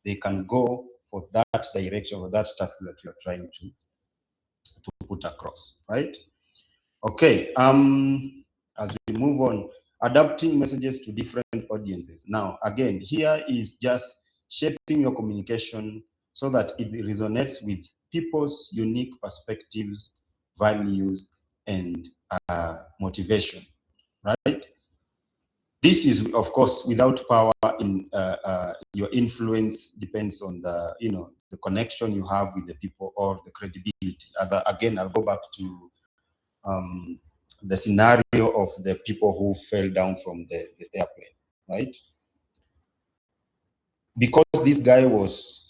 they can go for that direction or that task that you're trying to put across, right? Okay, as we move on, adapting messages to different audiences. Now, again, here is just shaping your communication so that it resonates with people's unique perspectives, values, and motivation, right? This is, of course, without power. In your influence depends on the, you know, the connection you have with the people or the credibility. Again, I'll go back to the scenario of the people who fell down from the airplane, right? Because this guy was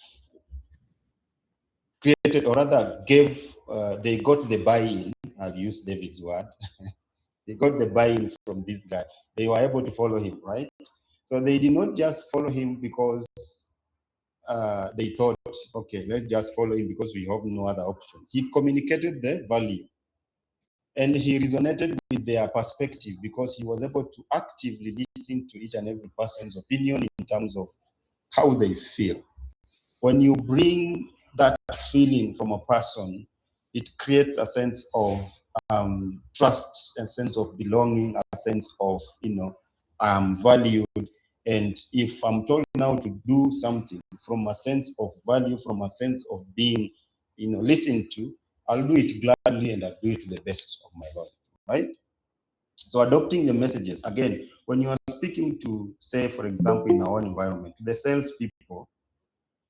created, or rather gave, they got the buy-in, I'll use David's word, they got the buy-in from this guy. They were able to follow him, right? So they did not just follow him because they thought, okay, let's just follow him because we have no other option. He communicated the value. And he resonated with their perspective because he was able to actively listen to each and every person's opinion in terms of how they feel. When you bring that feeling from a person, it creates a sense of trust, a sense of belonging, a sense of, you know, valued. And if I'm told now to do something from a sense of value, from a sense of being, you know, listened to, I'll do it gladly and I'll do it to the best of my ability, right? So adopting the messages, again, when you are speaking to, say, for example, in our own environment, the salespeople,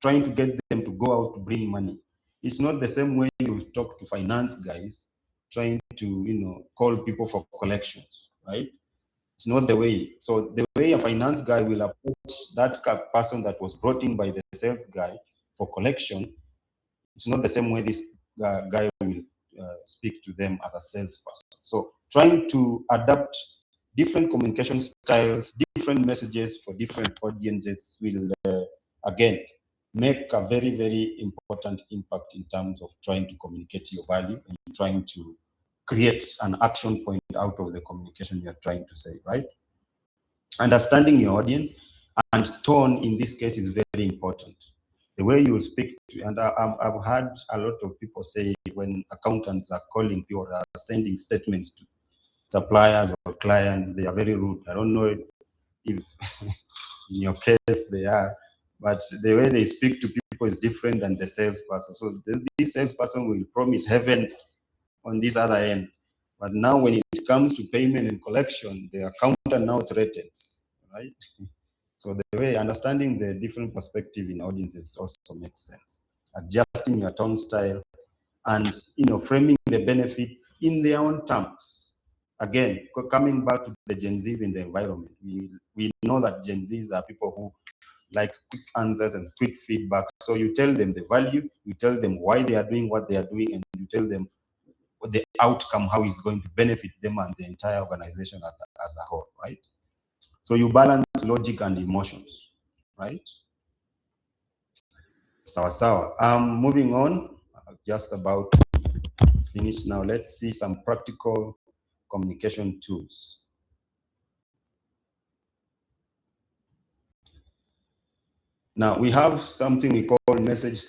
trying to get them to go out to bring money, it's not the same way you talk to finance guys, trying to, call people for collections, right? It's not the way. So the way a finance guy will approach that person that was brought in by the sales guy for collection, it's not the same way this guy will speak to them as a salesperson. So trying to adapt different communication styles, different messages for different audiences will, again, make a very, very important impact in terms of trying to communicate your value and trying to create an action point out of the communication you're trying to say, right? Understanding your audience and tone in this case is very important. The way you speak to, and I've had a lot of people say when accountants are calling people or are sending statements to suppliers or clients, they are very rude. I don't know if in your case they are, but the way they speak to people is different than the salesperson. So this salesperson will promise heaven on this other end. But now when it comes to payment and collection, the accountant now threatens, right? So the way understanding the different perspective in audiences also makes sense. Adjusting your tone style and framing the benefits in their own terms. Again, coming back to the Gen Zs in the environment, we know that Gen Zs are people who like quick answers and quick feedback. So you tell them the value, you tell them why they are doing what they are doing, and you tell them the outcome, how it's going to benefit them and the entire organization as a whole, right? So you balance logic and emotions, right? Sawa. Moving on, just about finished now. Let's see some practical communication tools. Now we have something we call message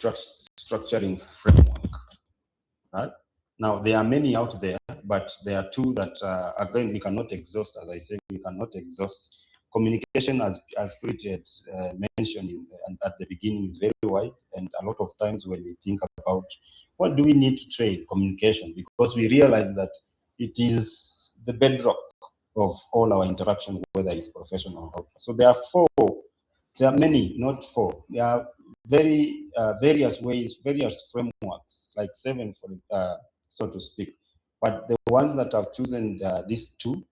structuring framework, right? Now there are many out there, but there are two that again we cannot exhaust. As I said, we cannot exhaust. Communication, as Bridget mentioned at the beginning, is very wide, and a lot of times when we think about what do we need to train communication, because we realize that it is the bedrock of all our interaction, whether it's professional or not. So there are many, not four. There are various ways, various frameworks, like 7 for so to speak. But the ones that I've chosen, these two,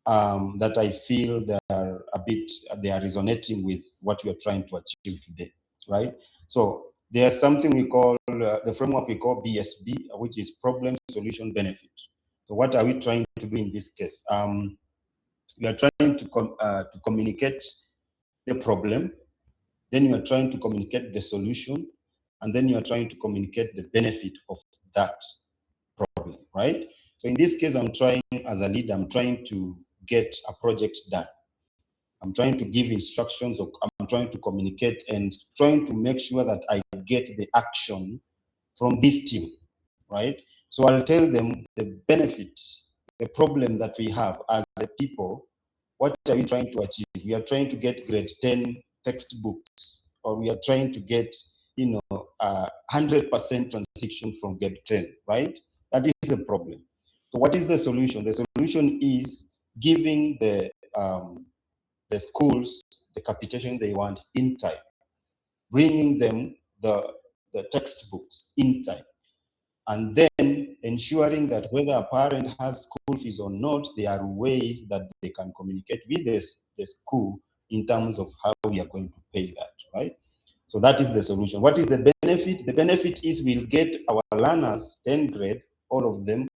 that I feel they are resonating with what we are trying to achieve today, right? So there's something we call, the framework we call BSB, which is problem, solution, benefit. So what are we trying to do in this case? We are trying to communicate the problem, then you are trying to communicate the solution, and then you are trying to communicate the benefit of that problem, right? So in this case, as a leader, I'm trying to get a project done. I'm trying to give instructions, or I'm trying to communicate and trying to make sure that I get the action from this team, right? So I'll tell them the benefit, the problem that we have as a people. What are we trying to achieve? We are trying to get grade 10 textbooks, or we are trying to get, 100% transition from grade 10, right? That is a problem. So what is the solution? The solution is giving the schools the capitation they want in time, bringing them the textbooks in time, and then ensuring that whether a parent has school fees or not, there are ways that they can communicate with the school in terms of how we are going to pay that, right? So that is the solution. What is the benefit? The benefit is we'll get our learners, 10th grade, all of them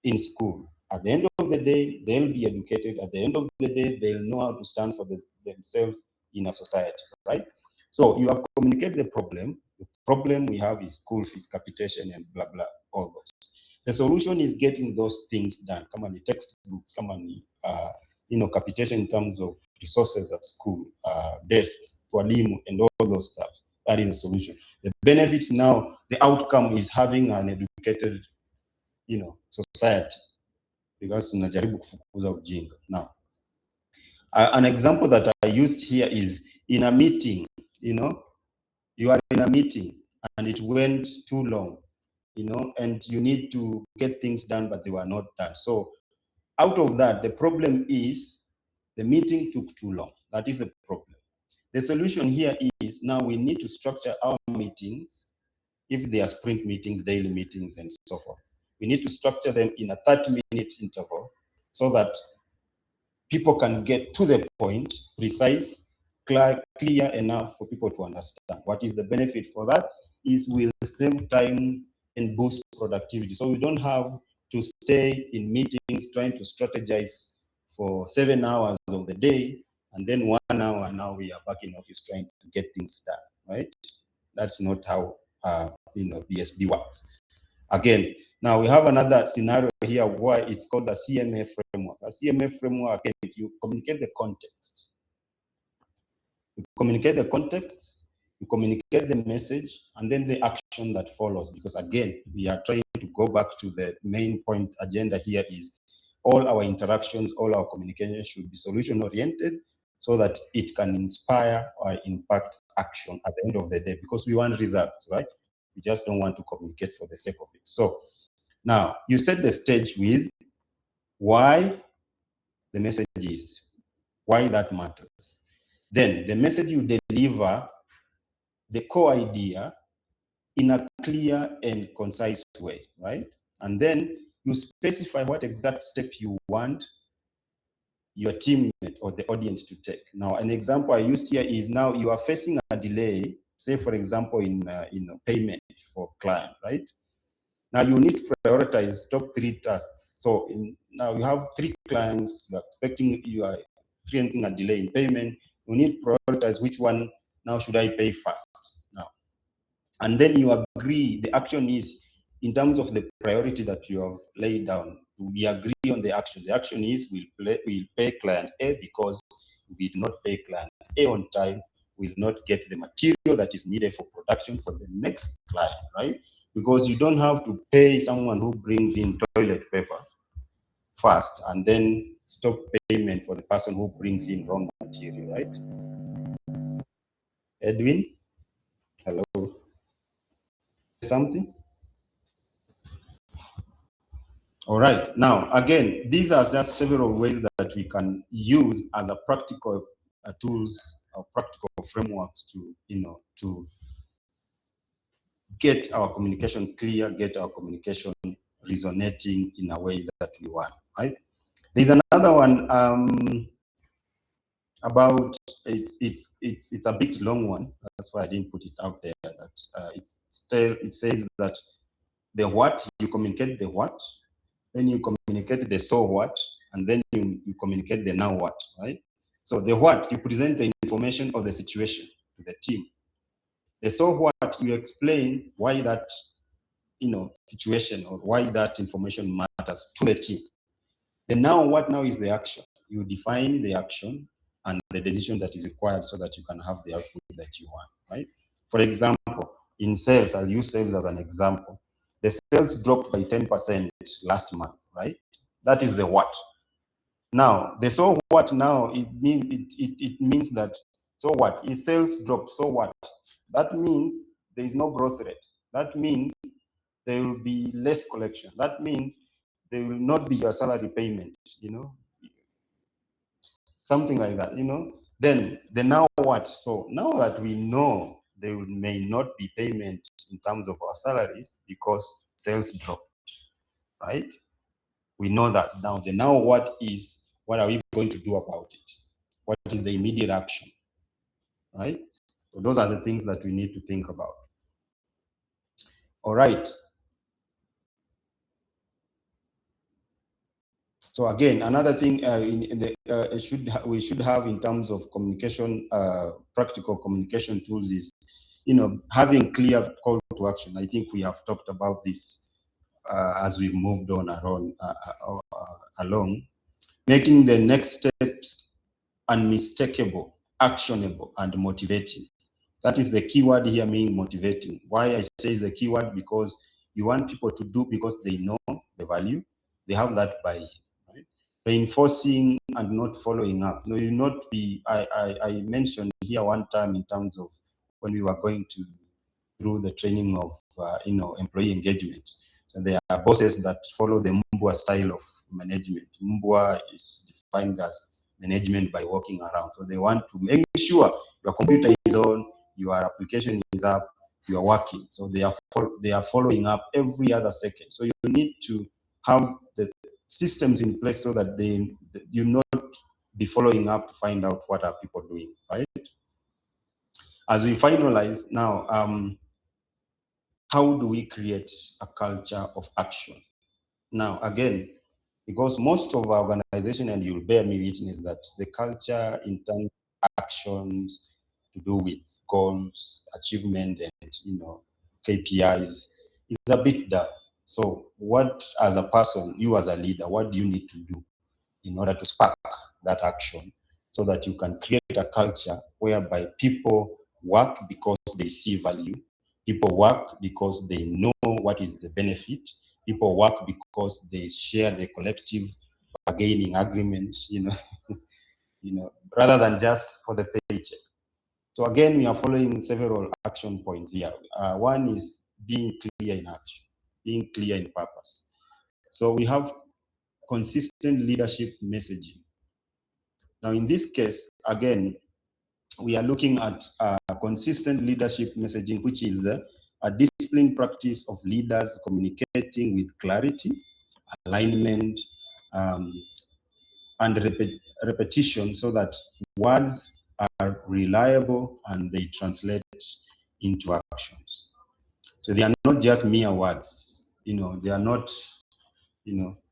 in school. At the end of the day, they'll be educated. At the end of the day, they'll know how to stand for themselves in a society, right? So you have communicated the problem. The problem we have is school fees, capitation, and blah, blah, all those. The solution is getting those things done. Come on, the textbooks, come on, capitation in terms of resources at school, desks, walimu, and all those stuff. That is the solution. The benefits now, the outcome is having an educated, society, because tunajaribu kufukuza ujinga. Now, an example that I used here is in a meeting, you are in a meeting and it went too long, and you need to get things done, but they were not done. So out of that, the problem is the meeting took too long. That is the problem. The solution here is now we need to structure our meetings, if they are sprint meetings, daily meetings, and so forth. We need to structure them in a 30-minute interval so that people can get to the point, precise, clear enough for people to understand. What is the benefit for that is we'll save time and boost productivity. So we don't have to stay in meetings trying to strategize for 7 hours of the day, and then 1 hour now we are back in office trying to get things done, right? That's not how BSB works. Again, now we have another scenario here where it's called the CMF framework. A CMF framework, again, you communicate the context. You communicate the context, you communicate the message, and then the action that follows. Because again, we are trying to go back to the main point agenda here is all our interactions, all our communication should be solution-oriented so that it can inspire or impact action at the end of the day, because we want results, right? We just don't want to communicate for the sake of it. So now you set the stage with why the message is, why that matters. Then the message you deliver, the core idea, in a clear and concise way, right? And then you specify what exact step you want your teammate or the audience to take. Now, an example I used here is now you are facing a delay, say for example in payment for client, right? Now you need to prioritize top 3 tasks. So now you have 3 clients, you are experiencing a delay in payment. You need to prioritize which one now should I pay first now. And then you agree, the action is in terms of the priority that you have laid down. We agree on the action. The action is we'll pay client A because we did not pay client A on time, will not get the material that is needed for production for the next client, right? Because you don't have to pay someone who brings in toilet paper first and then stop payment for the person who brings in wrong material, right? Edwin, hello. Something? All right. Now, again, these are just several ways that we can use as a practical tools or practical frameworks to, to get our communication clear, get our communication resonating in a way that we want, right? There's another one about, it's a bit long one. That's why I didn't put it out there. That it says that the what, you communicate the what, then you communicate the so what, and then you communicate the now what, right? So the what, you present the information of the situation to the team. The so what, you explain why that situation or why that information matters to the team. The now what now is the action. You define the action and the decision that is required so that you can have the output that you want, right? For example, in sales, I'll use sales as an example. The sales dropped by 10% last month, right? That is the what. Now, the so what now, it means that, so what? If sales dropped, so what? That means there is no growth rate. That means there will be less collection. That means there will not be your salary payment, something like that, Then the now what? So now that we know there may not be payment in terms of our salaries because sales dropped, right? We know that now. The now what is, what are we going to do about it? What is the immediate action, right? So those are the things that we need to think about. All right. So again, another thing we should have in terms of communication, practical communication tools is, having clear call to action. I think we have talked about this as we've moved on along, making the next steps unmistakable, actionable, and motivating. That is the keyword here, meaning motivating. Why I say the keyword, because you want people to do because they know the value, they have that buy-in. Reinforcing and not following up. No, you not be. I mentioned here one time in terms of when we were going through the training of employee engagement. So there are bosses that follow the Mbwa style of management. Mbwa is defined as management by walking around. So they want to make sure your computer is on, your application is up, you are working. So they are following up every other second. So you need to have the systems in place so that you not be following up to find out what are people doing, right? As we finalize now, how do we create a culture of action? Now, again, because most of our organization, and you'll bear me witness that the culture in terms of actions to do with goals, achievement, and KPIs is a bit dull. So what, as a person, you as a leader, what do you need to do in order to spark that action so that you can create a culture whereby people work because they see value, people work because they know what is the benefit, people work because they share the collective bargaining agreements, rather than just for the paycheck. So again, we are following several action points here. One is being clear in action, being clear in purpose. So we have consistent leadership messaging. Now, in this case, again, we are looking at consistent leadership messaging, which is a disciplined practice of leaders communicating with clarity, alignment, and repetition so that words are reliable and they translate into actions. So they are not just mere words, they are not,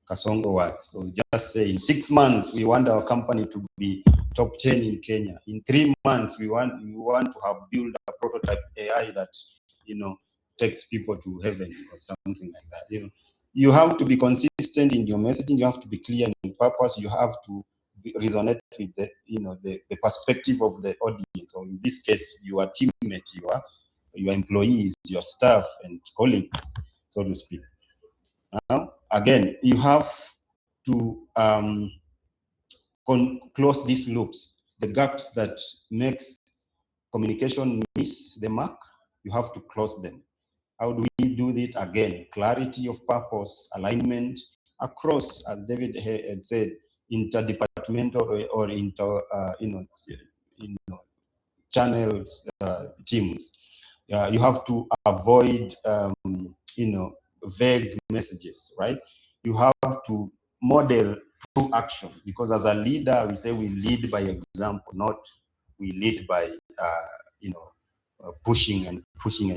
Kasongo words. So just say in 6 months, we want our company to be top 10 in Kenya. In 3 months, we want to have built a prototype AI that, takes people to heaven or something like that. You have to be consistent in your messaging. You have to be clear in purpose. You have to resonate with the perspective of the audience, or in this case, your teammate, your employees, your staff and colleagues, so to speak. Now, again, you have to close these loops, the gaps that makes communication miss the mark. You have to close them. How do we do it? Again, clarity of purpose, alignment across, as David had said, interdepartmental or inter, channels, teams. You have to avoid, vague messages, right? You have to model through action, because as a leader, we say we lead by example, not we lead by, pushing and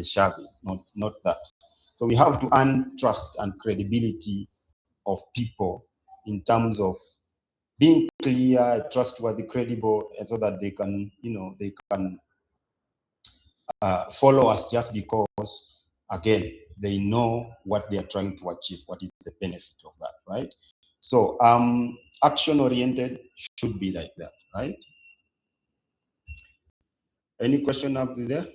shoving, not that. So we have to earn trust and credibility of people in terms of being clear, trustworthy, credible, and so that they can, follow us just because, again, they know what they are trying to achieve, what is the benefit of that, right? So action-oriented should be like that, right? Any question up there?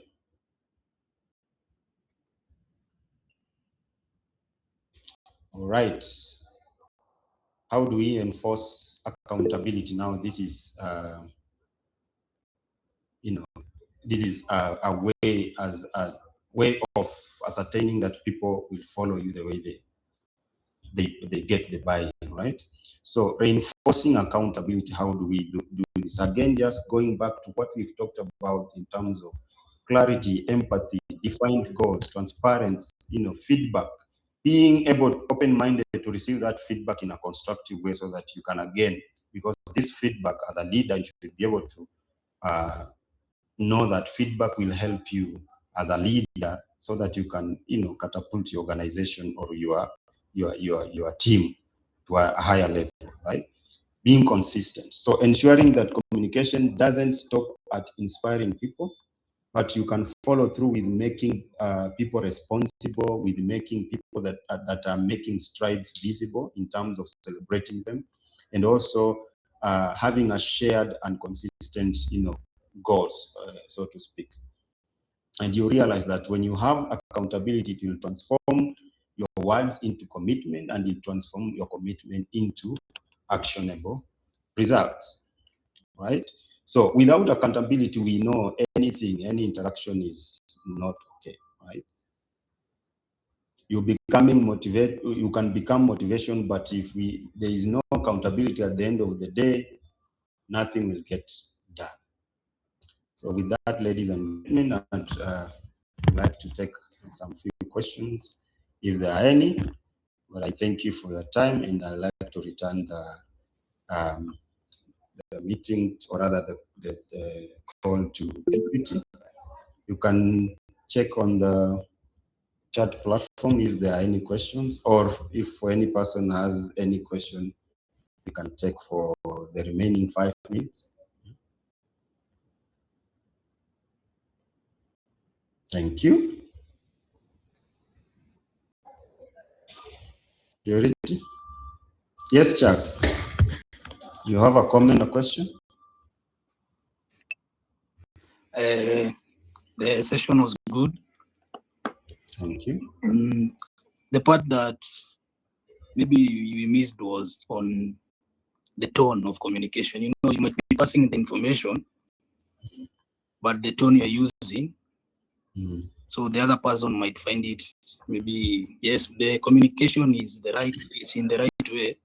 All right. How do we enforce accountability? Now, this is, this is a way of ascertaining that people will follow you the way they get the buy-in, right? So reinforcing accountability, how do we do this? Again, just going back to what we've talked about in terms of clarity, empathy, defined goals, transparency, feedback, being able, open-minded to receive that feedback in a constructive way so that you can, again, because this feedback as a leader, you should be able to know that feedback will help you as a leader so that you can, catapult your organization or your team to a higher level, right? Being consistent. So ensuring that communication doesn't stop at inspiring people, but you can follow through with making people responsible, with making people that are making strides visible in terms of celebrating them, and also having a shared and consistent, goals, so to speak. And you realize that when you have accountability, it will transform your words into commitment, and it transform your commitment into actionable results, right? So without accountability, we know any interaction is not okay, right? you can become motivation, but if there is no accountability at the end of the day, nothing will get done. So with that, ladies and gentlemen, I'd like to take some few questions if there are any, but I thank you for your time, and I'd like to return the meeting, or rather the call to Purity. You can check on the chat platform if there are any questions, or if for any person has any question, you can take for the remaining 5 minutes. Thank you. Purity? Yes, Charles. You have a comment or question? The session was good. Thank you. The part that maybe we missed was on the tone of communication. You know, you might be passing the information, but the tone you're using, so the other person might find it maybe, yes, the communication is it's in the right way,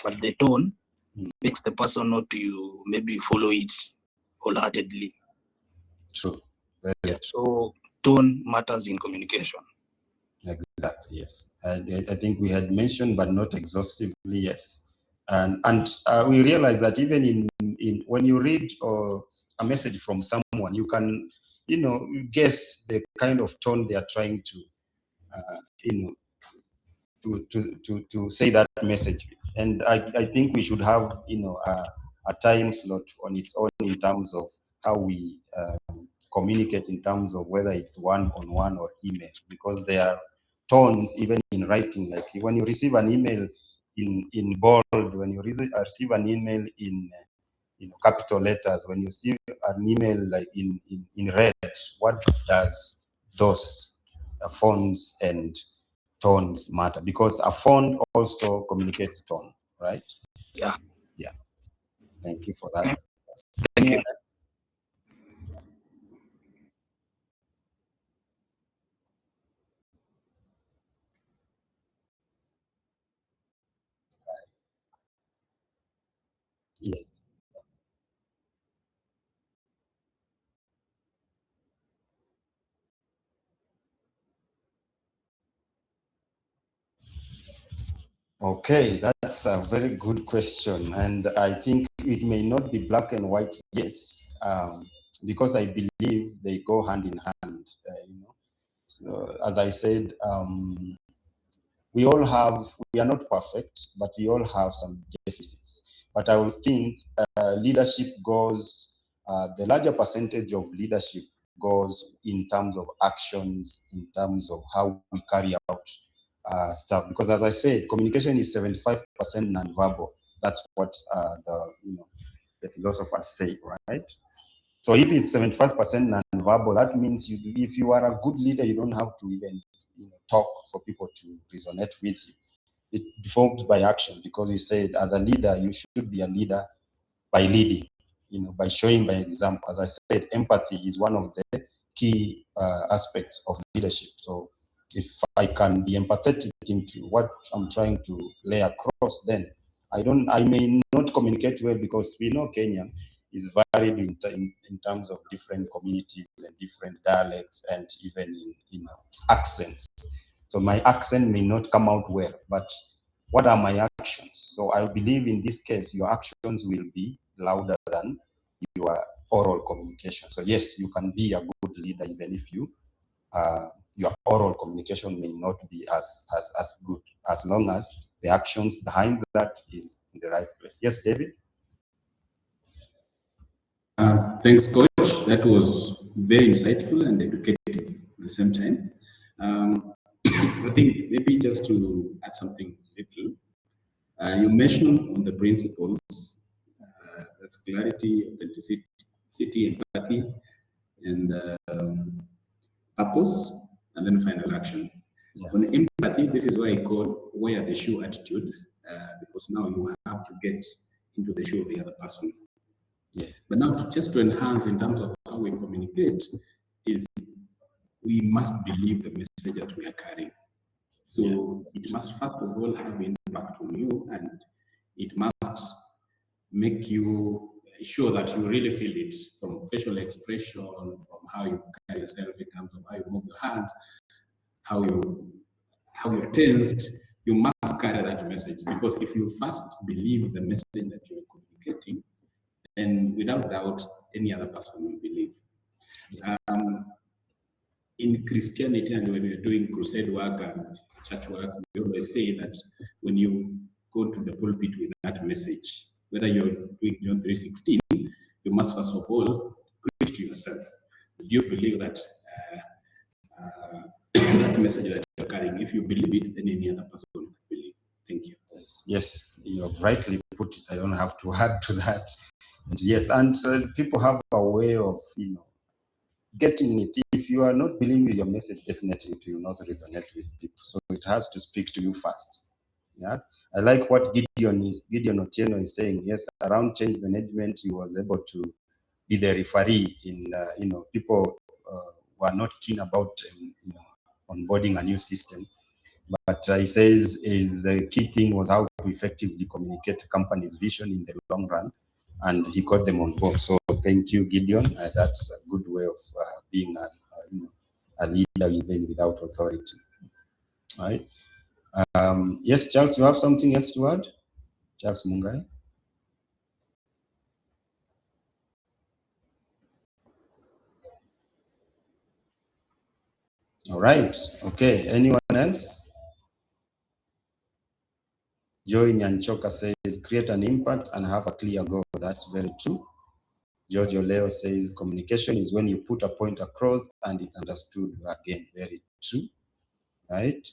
but the tone makes the person not to maybe follow it wholeheartedly. True. So tone matters in communication. Exactly, yes. I think we had mentioned, but not exhaustively, yes. And we realize that even in when you read a message from someone, you can, guess the kind of tone they are trying to, to say that message. And I think we should have, a time slot on its own in terms of how we communicate, in terms of whether it's one-on-one or email, because there are tones even in writing. Like when you receive an email in bold, when you receive an email in capital letters, when you see an email like in red, what does those fonts and tones matter? Because a font also communicates tone, right? Yeah. Thank you for that. Thank you. Yes. Okay, that's a very good question, and I think it may not be black and white, yes, because I believe they go hand in hand. So as I said, we are not perfect, but we all have some deficits. But I would think leadership goes, the larger percentage of leadership goes in terms of actions, in terms of how we carry out stuff. Because as I said, communication is 75% nonverbal. That's what the philosophers say, right? So if it's 75% nonverbal, that means if you are a good leader, you don't have to even talk for people to resonate with you. It deforms by action, because you said as a leader, you should be a leader by leading, by showing by example. As I said, empathy is one of the key aspects of leadership. So if I can be empathetic into what I'm trying to lay across, then I may not communicate well, because we know Kenya is varied in terms of different communities and different dialects, and even in accents. So my accent may not come out well, but what are my actions? So I believe in this case, your actions will be louder than your oral communication. So yes, you can be a good leader even if your oral communication may not be as good, as long as the actions behind that is in the right place. Yes, David? Thanks, Coach. That was very insightful and educative at the same time. I think maybe just to add something little, you mentioned on the principles, that's clarity, authenticity, empathy, and purpose, and then final action. Yeah. On empathy, this is what I call wear the shoe attitude, because now you have to get into the shoe of the other person. Yes. But now, just to enhance in terms of how we communicate, is we must believe the message that we are carrying. So it must first of all have impact on you, and it must make you sure that you really feel it from facial expression, from how you carry yourself in terms of how you move your hands, how you're tensed. You must carry that message, because if you first believe the message that you're communicating, then without doubt any other person will believe. In Christianity, and when we're doing crusade work and church work, we always say that when you go to the pulpit with that message, whether you're doing John 3:16, you must first of all preach to yourself. Do you believe that that message that you're carrying? If you believe it, then any other person will believe. Thank you. Yes, you have rightly put it. I don't have to add to that. And yes, and people have a way of, getting it. If you are not believing your message, definitely it will not resonate with people. So it has to speak to you first. Yes, I like what Gideon Otieno is saying. Yes, around change management, he was able to be the referee in, people were not keen about, onboarding a new system. But he says the key thing was how to effectively communicate the company's vision in the long run, and he got them on board. So thank you, Gideon. That's a good way of being a leader even without authority. All right. Yes, Charles, you have something else to add? Charles Mungai. All right. Okay. Anyone else? Joy Nyanchoka says, create an impact and have a clear goal. That's very true. Giorgio Leo says, communication is when you put a point across and it's understood. Again, very true, right?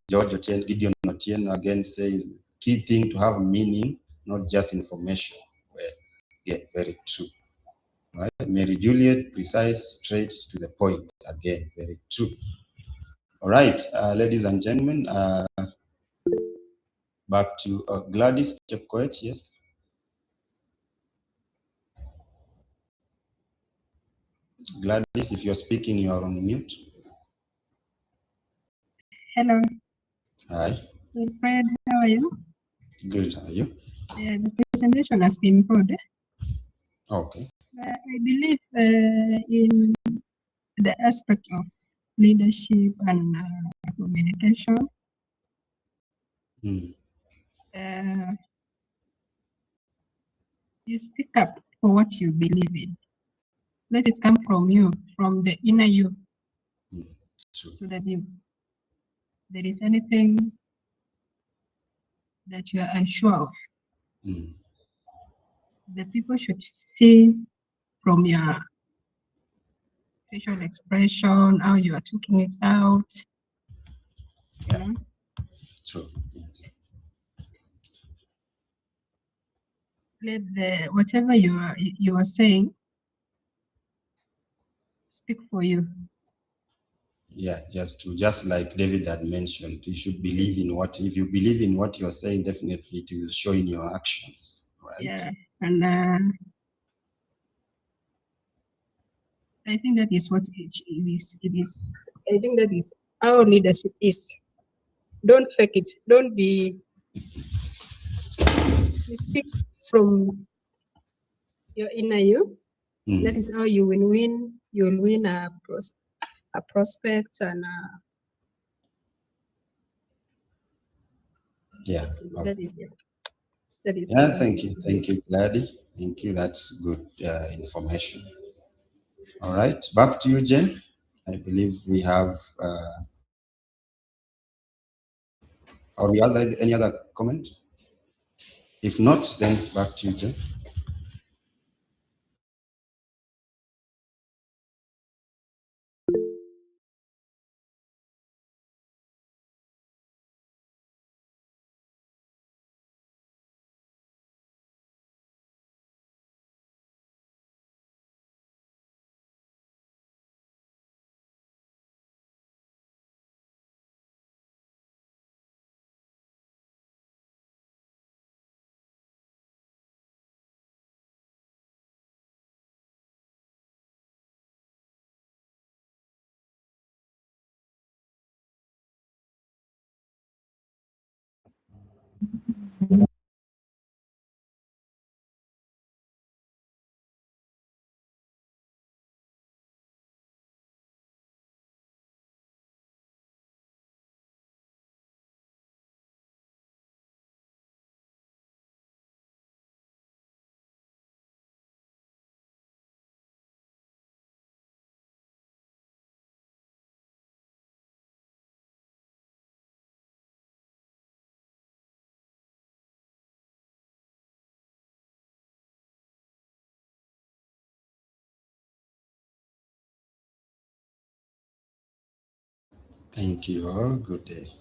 Gideon Otieno again says, key thing to have meaning, not just information. Well, yeah, very true, right? Mary Juliet, precise, straight to the point. Again, very true. All right, ladies and gentlemen, back to Gladys Chepkoech, yes? Gladys, if you're speaking, you are on mute. Hello. Hi. Fred, how are you? Good, how are you? The presentation has been good. Okay. I believe in the aspect of leadership and communication. You speak up for what you believe in. Let it come from you, from the inner you, so that if there is anything that you are unsure of, the people should see from your facial expression, how you are talking it out. You know? True. Yes. Let the whatever you are saying speak for you. Yeah, just like David had mentioned, you should believe in what, if you believe in what you're saying, definitely it will show in your actions, right? Yeah, and I think that is what it is. It is. I think that is how leadership is. Don't fake it. Don't be. You speak from your inner you. That is how you will win. You will win a prospect and. Yeah. That is it. That is. Yeah. Thank you, Gladys. Thank you. That's good information. All right, back to you, Jen. I believe we have. Or we have any other comment? If not, then back to you, Jen. Thank you all. Good day.